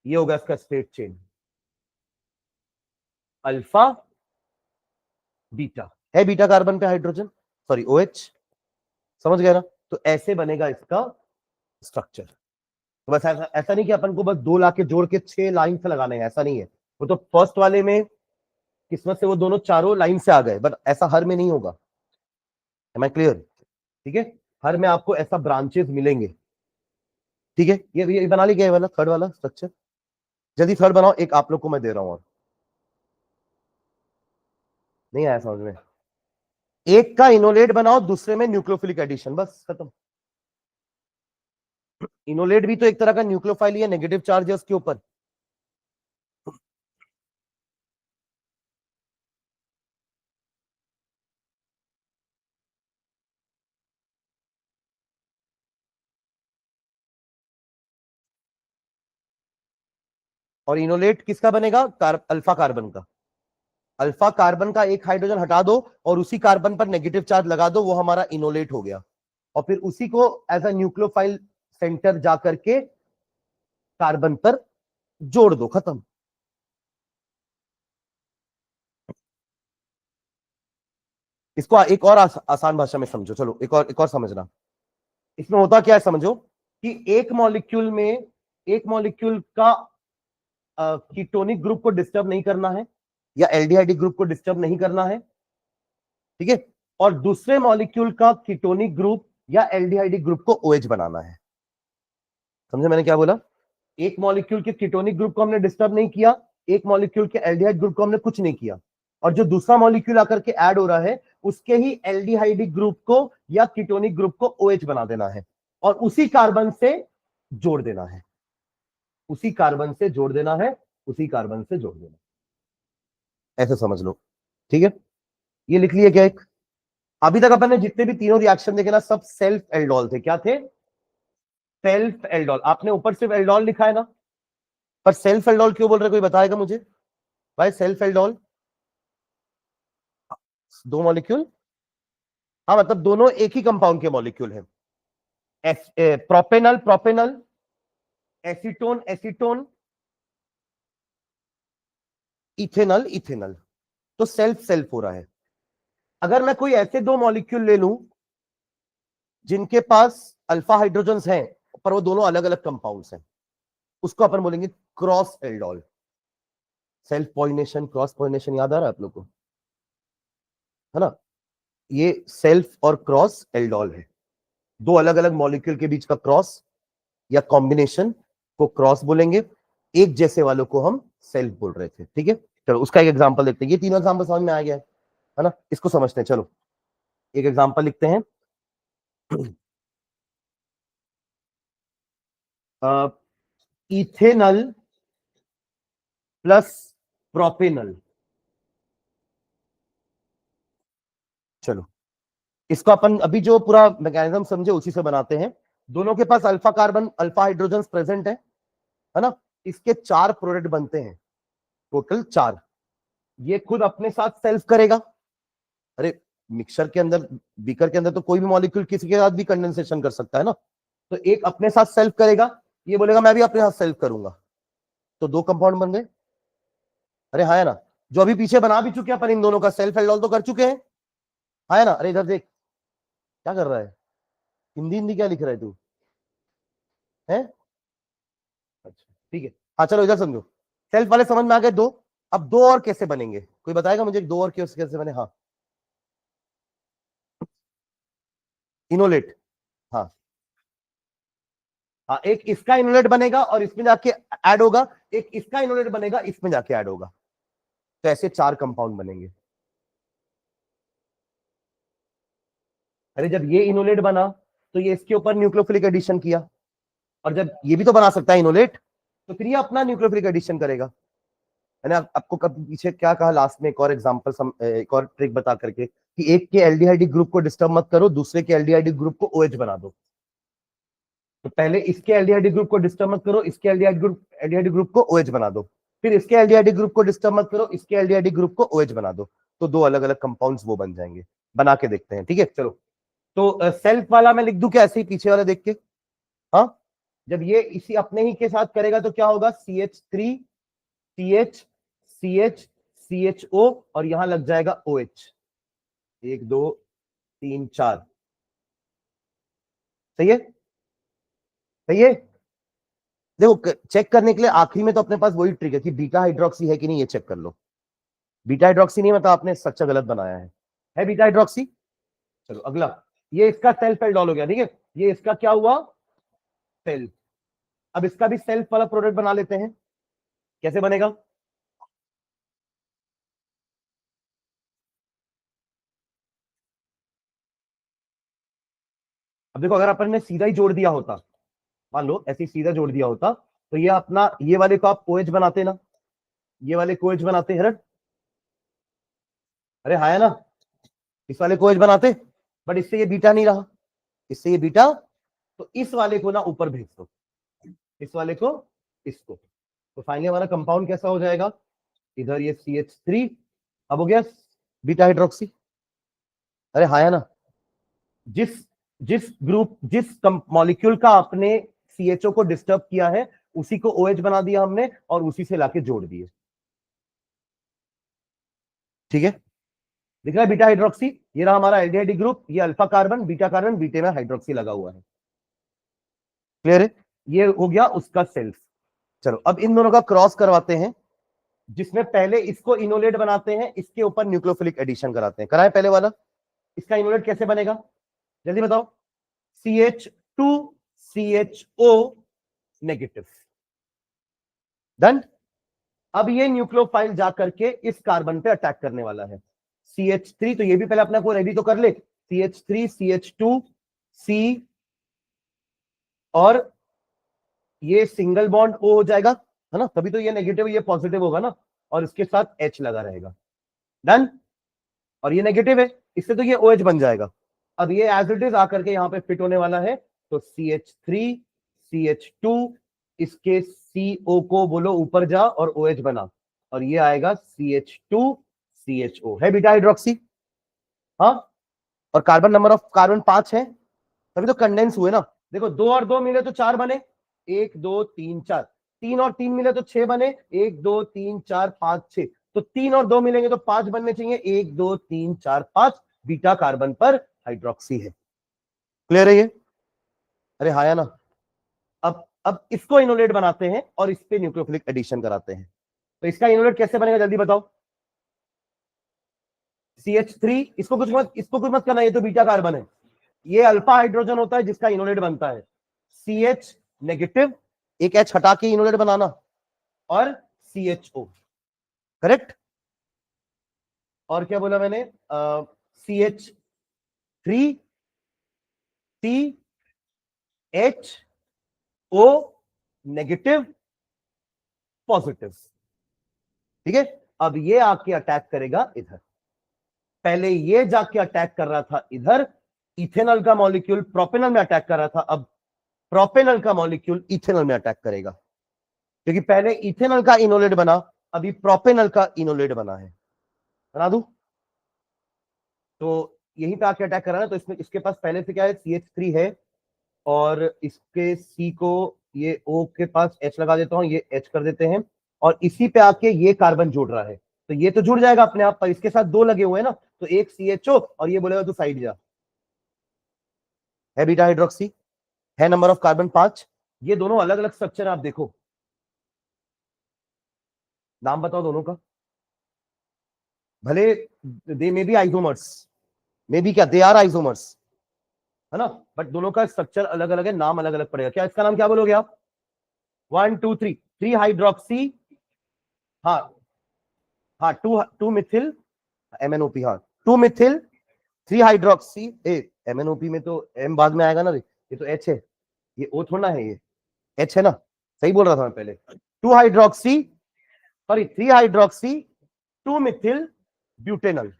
ये होगा इसका स्ट्रेट चेन, अल्फा बीटा। है बीटा कार्बन पे हाइड्रोजन, सॉरी OH। समझ गया ना? तो ऐसे बनेगा इसका स्ट्रक्चर। तो बस ऐसा ऐसा नहीं कि अपन को बस दो लाके जोड़ के 6 लाइन से लगाने हैं, ऐसा नहीं है। वो तो फर्स्ट वाले में किस्मत से वो दोनों चारों लाइन से आ गए, बट ऐसा हर में नहीं होगा। है मैं क्लियर? ठीक है? हर में आपको ऐसा ब्रांचेस मिलेंगे। ठीक है? ये बना ली गया वाला थर्ड वाला स्ट्रक्चर। जल्दी थर्ड बनाओ, एक आप लोग को मैं दे रहा हूं और। नहीं आया समझ में? एक का इनोलेट बनाओ, दूसरे में न्यूक्लियोफिलिक एडिशन, बस खत्म। इनोलेट भी तो एक तरह का न्यूक्लियोफाइल ही है, नेगेटिव चार्ज है उसके ऊपर। और इनोलेट किसका बनेगा? अल्फा कार्बन का। अल्फा कार्बन का एक हाइड्रोजन हटा दो और उसी कार्बन पर नेगेटिव चार्ज लगा दो, वो हमारा इनोलेट हो गया। और फिर उसी को एज अ न्यूक्लियोफाइल सेंटर जाकर के कार्बन पर जोड़ दो, खत्म। इसको एक और आसान भाषा में समझो, चलो एक और समझना। इसमें होता क्या है समझो, कि एक मॉलिक्यूल का कीटोनिक ग्रुप को डिस्टर्ब नहीं करना है या एल्डिहाइड ग्रुप को डिस्टर्ब नहीं करना है, ठीक है, और दूसरे मॉलिक्यूल का कीटोनिक ग्रुप या एल्डिहाइड ग्रुप को OH बनाना है। समझे मैंने क्या बोला? एक मॉलिक्यूल के कीटोनिक ग्रुप को हमने डिस्टर्ब नहीं किया, एक मॉलिक्यूल के एल्डिहाइड ग्रुप को हमने कुछ नहीं किया, और जो दूसरा मॉलिक्यूल आकर के ऐड हो रहा है उसके ही एल्डिहाइड ग्रुप को या कीटोनिक ग्रुप को OH बना देना है और उसी कार्बन से जोड़ देना है, उसी कार्बन से जोड़ देना है, उसी कार्बन से जोड़ देना, ऐसे समझ लो, ठीक है। ये लिख लिया क्या? एक अभी तक अपन ने जितने भी तीनों रिएक्शन देखे ना, सब सेल्फ एल्डोल थे। क्या थे? Self aldol. आपने ऊपर सिर्फ एल्डोल लिखा है ना, पर सेल्फ एल्डोल क्यों बोल रहे, कोई बताएगा मुझे? भाई सेल्फ एल्डोल दो मॉलिक्यूल, हाँ मतलब दोनों एक ही कंपाउंड के मॉलिक्यूल हैं। Propanal propanal, acetone acetone, ethanal ethanal, तो सेल्फ सेल्फ हो रहा है। अगर मैं कोई ऐसे दो मॉलिक्यूल ले लूं जिनके पास अल्फा हाइड्रोजन्स हैं पर वो दोनों अलग अलग कंपाउंड्स हैं, उसको अपन बोलेंगे cross aldol. Self pollination, cross pollination याद आ रहा है आप लोग को, है ना? ये सेल्फ और क्रॉस एल्डोल है, दो अलग अलग मॉलिक्यूल के बीच का क्रॉस या कॉम्बिनेशन को क्रॉस बोलेंगे, एक जैसे वालों को हम सेल्फ बोल रहे थे, ठीक है। चलो उसका एक एग्जांपल देखते हैं। ये तीनों एग्जांपल समझ में आ गया है ना? इसको समझते हैं। चलो एक एग्जांपल लिखते हैं। Ethanal plus propanal. चलो इसको अपन अभी जो पूरा मैकेनिज्म समझे उसी से बनाते हैं। दोनों के पास alpha carbon, alpha hydrogen present है ना? इसके 4 प्रोडक्ट बनते हैं, टोटल 4। ये खुद अपने साथ सेल्फ करेगा। अरे मिक्सर के अंदर, बीकर के अंदर तो कोई भी मॉलिक्यूल किसी के साथ भी कंडेंसेशन कर सकता है ना, तो एक अपने साथ सेल्फ करेगा, ये बोलेगा मैं भी अपने साथ सेल्फ करूंगा, तो 2 कंपाउंड बन गए। अरे हाँ है ना? जो अभी पीछे बना भी चुके हैं अपन इन दोनों का सेल्फ एल्डोल तो कर चुके हैं, हाँ है ना? अरे इधर देख क्या कर रहा है, हिंदी हिंदी क्या लिख रहा है तू, है? अच्छा ठीक है, हाँ चलो इधर समझो। सेल्फ वाले समझ में आ गए दो। अब दो और कैसे बनेंगे, कोई बताएगा मुझे? दो और कैसे बने? हाँ इनोलेट, हाँ हाँ, एक इसका इनोलेट बनेगा और इसमें जाके ऐड होगा, एक इसका इनोलेट बनेगा इसमें जाके ऐड होगा, तो ऐसे 4 कंपाउंड बनेंगे। अरे जब ये इनोलेट बना तो ये इसके ऊपर न्यूक्लियोफिलिक एडिशन किया, और जब ये भी तो बना सकता है इनोलेट, तो फिर ये अपना न्यूक्लियोफिलिक एडिशन करेगा। मैंने आपको कभी पीछे क्या कहा लास्ट में, एक और एग्जांपल, एक और ट्रिक बता करके, कि एक के एल्डिहाइड ग्रुप को डिस्टर्ब मत करो, दूसरे के एल्डिहाइड ग्रुप को OH बना दो। तो पहले इसके एल्डिहाइड ग्रुप को डिस्टर्ब मत करो, इसके एल्डिहाइड ग्रुप को OH बना दो, फिर इसके एल्डिहाइड ग्रुप को डिस्टर्ब मत करो, इसके एल्डिहाइड ग्रुप को OH बना दो, तो 2 अलग अलग कंपाउंड्स वो बन जाएंगे। बना के देखते हैं, ठीक है चलो। तो सेल्फ वाला मैं लिख दूं क्या ऐसे ही पीछे वाला देख के? हाँ, जब ये इसी अपने ही के साथ करेगा तो क्या होगा? CH3 CH CH CHO और यहां लग जाएगा OH, 1 2 3 4। सही है? सही है? देखो चेक करने के लिए आखिरी में तो अपने पास वही ट्रिक है कि बीटा हाइड्रोक्सी है कि नहीं, ये चेक कर लो। बीटा हाइड्रोक्सी नहीं मतलब आपने स्ट्रक्चर गलत बनाया है बीटा हाइड्रोक्सी? चलो अगला, ये इसका सेल्फ एल्डोल हो गया, ठीक है। ये इसका क्या हुआ? सेल्फ। अब इसका भी सेल्फ वाला प्रोडक्ट बना लेते हैं, कैसे बनेगा? अब देखो अगर अपन ने सीधा ही जोड़ दिया होता, मान लो ऐसे ही सीधा जोड़ दिया होता, तो ये अपना ये वाले को आप OH बनाते ना, ये वाले को OH बनाते हैं। अरे हाँ है ना, इस वाले को OH बनाते, बट इससे ये बीटा नहीं रहा, इससे ये बीटा, तो इस वाले को ना ऊपर भेज दो, इस वाले को इसको, तो फाइनली हमारा कंपाउंड कैसा हो जाएगा? इधर ये CH3 अब हो गया बीटा हाइड्रोक्सी। अरे हाँ या ना। जिस जिस ग्रुप जिस मॉलिक्यूल का आपने सीएचओ को डिस्टर्ब किया है उसी को ओएच बना दिया हमने और उसी से लाके जोड़ दिए। ठीक है, दिख रहा है बीटा हाइड्रोक्सी। ये रहा हमारा एल्डिहाइड ग्रुप, ये अल्फा कार्बन बीटा कार्बन बीटे में हाइड्रोक्सी लगा हुआ है। क्लियर है, ये हो गया उसका सेल्फ। चलो अब इन दोनों का क्रॉस करवाते हैं, जिसमें पहले इसको इनोलेट बनाते हैं, इसके ऊपर न्यूक्लियोफिलिक एडिशन कराते हैं। कराए पहले वाला। इसका इनोलेट कैसे बनेगा जल्दी बताओ। CH2CHO negative. डन। अब ये न्यूक्लियोफाइल जाकर के इस कार्बन पे अटैक करने वाला है। CH3, तो ये भी पहले अपने को रेडी तो कर ले। CH3 CH2 C, और ये सिंगल बॉन्ड O हो जाएगा, है ना, तभी तो ये नेगेटिव ये पॉजिटिव होगा ना, और इसके साथ H लगा रहेगा। डन। और ये नेगेटिव है, इससे तो ये OH बन जाएगा। अब ये एज इट इज आकर के यहां पे फिट होने वाला है, तो CH3 CH2, इसके CO को बोलो ऊपर जा और OH बना, और ये आएगा CH2 CHO, है बीटा हाइड्रोक्सी। हाँ, और कार्बन नंबर ऑफ कार्बन 5 है, तभी तो कंडेंस हुए ना। देखो 2 और 2 मिले तो 4 बने, 1 2 3 4, 3 और 3 मिले तो 6 बने, 1 2 3 4 5 6, तो 3 और 2 मिलेंगे तो 5 बनने चाहिए, 1 2 3 4 5, बीटा कार्बन पर हाइड्रोक्सी है। क्लियर है ये। अरे हाँ या ना। अब इसको इनोलेट बनाते हैं और इस पे न्यूक्लियोफिलिक एडिशन कराते हैं। तो इसका इनोलेट कैसे बनेगा जल्दी बताओ। CH3, इसको कुछ मत करना, ये तो बीटा कार्बन है। ये अल्फा हाइड्रोजन होता है जिसका इनोलेट बनता है। CH नेगेटिव, एक H हटा के इनोलेट बनाना, और CHO। करेक्ट। और क्या बोला मैंने, CH3 CHO नेगेटिव पॉजिटिव। ठीक है, अब ये आके अटैक करेगा इधर। पहले ये जाके अटैक कर रहा था इधर, इथेनॉल का मॉलिक्यूल प्रोपेनॉल में अटैक कर रहा था, अब प्रोपेनॉल का मॉलिक्यूल इथेनॉल में अटैक करेगा, क्योंकि पहले इथेनॉल का इनोलेट बना, अभी प्रोपेनॉल का इनोलेट बना है। बना दूं, तो यहीं पे आके अटैक कर रहा है ना, तो इसमें इसके पास पहले से क्या है, CH3 है, और इसके C को, ये O के पास H लगा देता हूं, ये H कर देते हैं, और इसी पे आके ये कार्बन जुड़ रहा है, तो ये तो जुड़ जाएगा अपने आप, पर इसके साथ 2 लगे हुए हैं ना, तो एक CHO और ये बोलेगा तू साइड जा। है बीटा हाइड्रोक्सी, है नंबर ऑफ कार्बन 5। ये दोनों अलग अलग स्ट्रक्चर आप देखो, नाम बताओ दोनों का। भले they may be isomers, may be क्या, दे आर आइसोमर्स, है ना, बट दोनों का स्ट्रक्चर अलग अलग है, नाम अलग अलग पड़ेगा। क्या इसका नाम क्या बोलोगे आप। 1 2 3, 3 हाइड्रोक्सी, हाँ हाँ, टू टू मिथिल MnOP, हाँ 2 मिथिल 3 हाइड्रोक्सी ए। MnOP में तो M बाद में आएगा ना रे, ये तो H है, ये O थोड़ा है, ये H है ना, सही बोल रहा था मैं पहले। 2 hydroxy, sorry 3 hydroxy 2 Mithil butanal.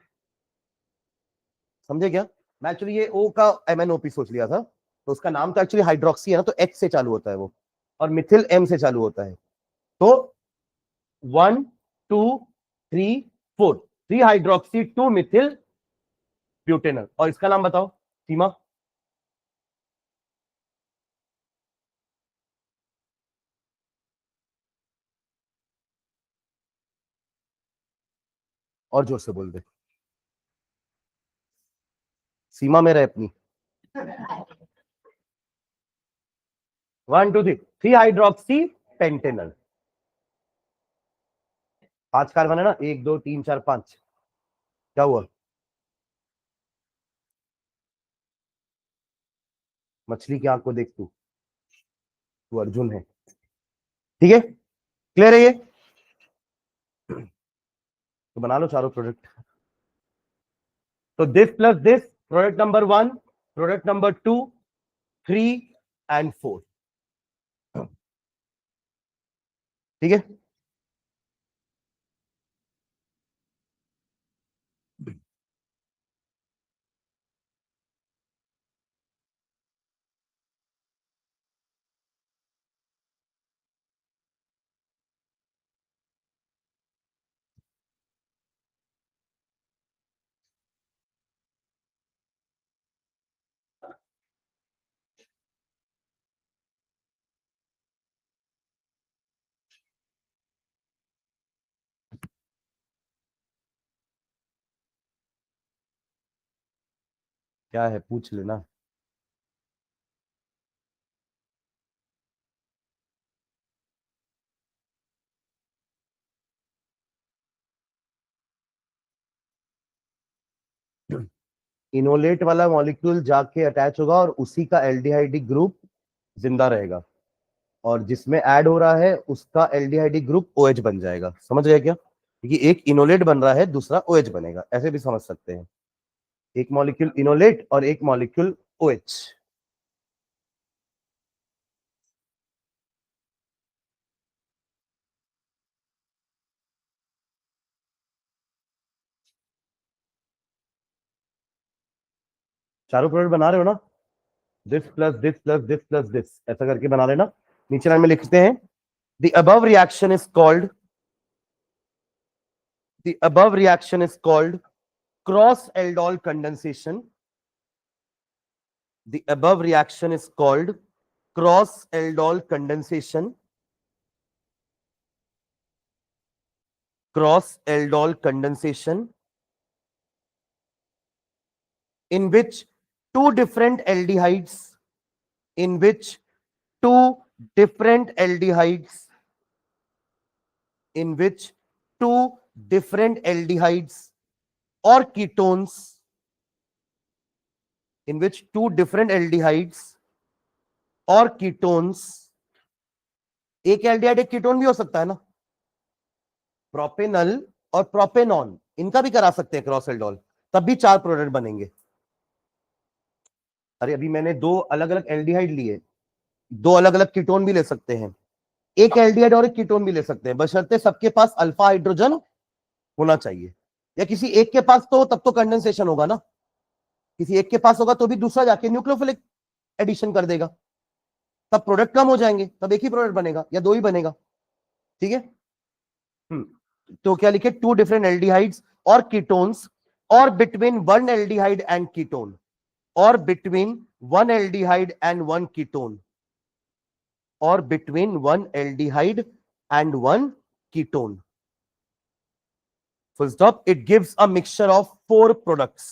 समझे क्या। मैं एक्चुअली ये O का MnOP सोच लिया था, तो उसका नाम तो एक्चुअली हाइड्रोक्सी है ना, तो H से चालू होता है वो, और मिथिल M से चालू होता है। तो 1 2 3 4, 3 हाइड्रोक्सी 2 मिथिल ब्यूटेनल, और इसका नाम बताओ सीमा। और जोर से बोल दे, सीमा में रहे अपनी। 1 2 3, 3 हाइड्रोक्सी पेंटेनल। 5 कार्बन है ना, 1 2 3 4 5। क्या हुआ, मछली की आंख को देख, तू अर्जुन है। ठीक है, क्लियर है ये। तो बना लो चारों प्रोडक्ट। तो this plus this, product number 1, product number 2, 3 and 4। ठीक है, क्या है पूछ लेना। इनोलेट वाला मॉलिक्यूल जाके अटैच होगा और उसी का एल्डिहाइड ग्रुप जिंदा रहेगा, और जिसमें ऐड हो रहा है उसका एल्डिहाइड ग्रुप OH बन जाएगा। समझ गए क्या? क्योंकि एक इनोलेट बन रहा है, दूसरा OH बनेगा, ऐसे भी समझ सकते हैं। एक मॉलिक्यूल इनोलेट और एक मॉलिक्यूल OH। चारों प्रोडक्ट बना रहे हो ना? This plus this plus this plus this, ऐसा करके बना लेना। नीचे लाइन में लिखते हैं the above reaction is called, the above reaction is called cross aldol condensation. The above reaction is called cross aldol condensation. Cross aldol condensation, in which two different aldehydes, in which two different aldehydes, in which two different aldehydes or ketones, in which two different aldehydes और ketones, एक aldehyde एक ketone भी हो सकता है ना, propanal और propanone, इनका भी करा सकते हैं क्रॉस एल्डोल, तब भी 4 प्रोडक्ट बनेंगे। अरे अभी मैंने 2 अलग अलग एल्डिहाइड लिए, 2 अलग अलग कीटोन भी ले सकते हैं, एक एल्डिहाइड और एक कीटोन भी ले सकते हैं, बशर्ते सबके पास अल्फा हाइड्रोजन होना चाहिए, या किसी एक के पास तो तब तो कंडेंसेशन होगा ना, किसी एक के पास होगा तो भी दूसरा जाके न्यूक्लियोफिलिक एडिशन कर देगा, तब प्रोडक्ट कम हो जाएंगे, तब एक ही प्रोडक्ट बनेगा या 2 ही बनेगा। ठीक है। तो क्या लिखे, 2 डिफरेंट एल्डिहाइड्स और कीटोन्स, और बिटवीन 1 एल्डिहाइड एंड कीटोन, और बिटवीन 1 एल्डिहाइड एंड 1 कीटोन, और between 1 aldehyde and 1 ketone, full stop. It gives a mixture of 4 products.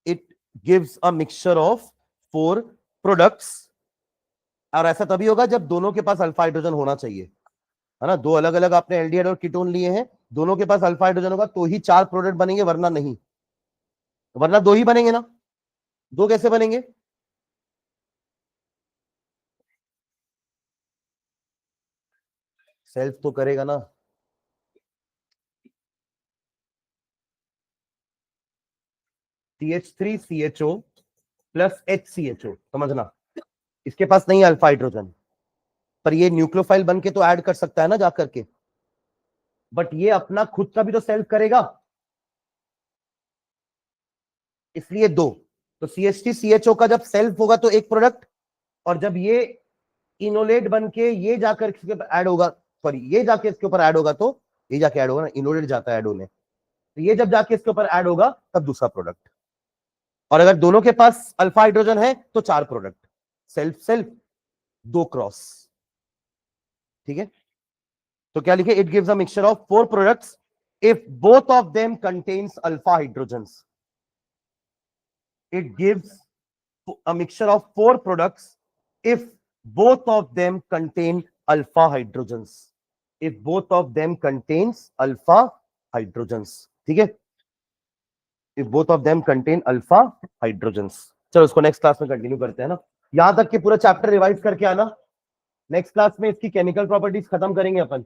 It gives a mixture of 4 products. और ऐसा तभी होगा जब दोनों के पास अल्फा हाइड्रोजन होना चाहिए, है ना। 2 अलग अलग आपने एल्डिहाइड और कीटोन लिए हैं, दोनों के पास अल्फा हाइड्रोजन होगा तो ही 4 प्रोडक्ट बनेंगे, वरना नहीं, वरना 2 ही बनेंगे ना। 2 कैसे बनेंगे? सेल्फ तो करेगा ना। CH3CHO प्लस HCHO, समझना, इसके पास नहीं है अल्फा हाइड्रोजन, पर ये न्यूक्लियोफाइल बन के तो ऐड कर सकता है ना जाकर के, बट ये अपना खुद का भी तो सेल्फ करेगा, इसलिए 2। तो CH3CHO का जब सेल्फ होगा तो एक प्रोडक्ट, और जब ये इनोलेट बन के ये जाकर इसके ऊपर ऐड होगा, सॉरी ये जाके इसके ऊपर ऐड होगा, तो ये जाके ऐड होगा ना, इनोलेट जाता है ऐड होने, तो ये जब जाके इसके ऊपर ऐड होगा तब दूसरा प्रोडक्ट। और अगर दोनों के पास अल्फा हाइड्रोजन है तो 4 प्रोडक्ट, सेल्फ सेल्फ 2 क्रॉस। ठीक है। तो क्या लिखे, it gives a mixture of 4 products if both of them contains alpha hydrogens. It gives a mixture of 4 products if both of them contain alpha hydrogens, if both of them contains alpha hydrogens। ठीक है, if both of them contain alpha hydrogens। चलो उसको next class में continue करते हैं ना, यहां तक के पूरा चैप्टर रिवाइज करके आना, नेक्स्ट क्लास में इसकी केमिकल प्रॉपर्टीज खत्म करेंगे अपन।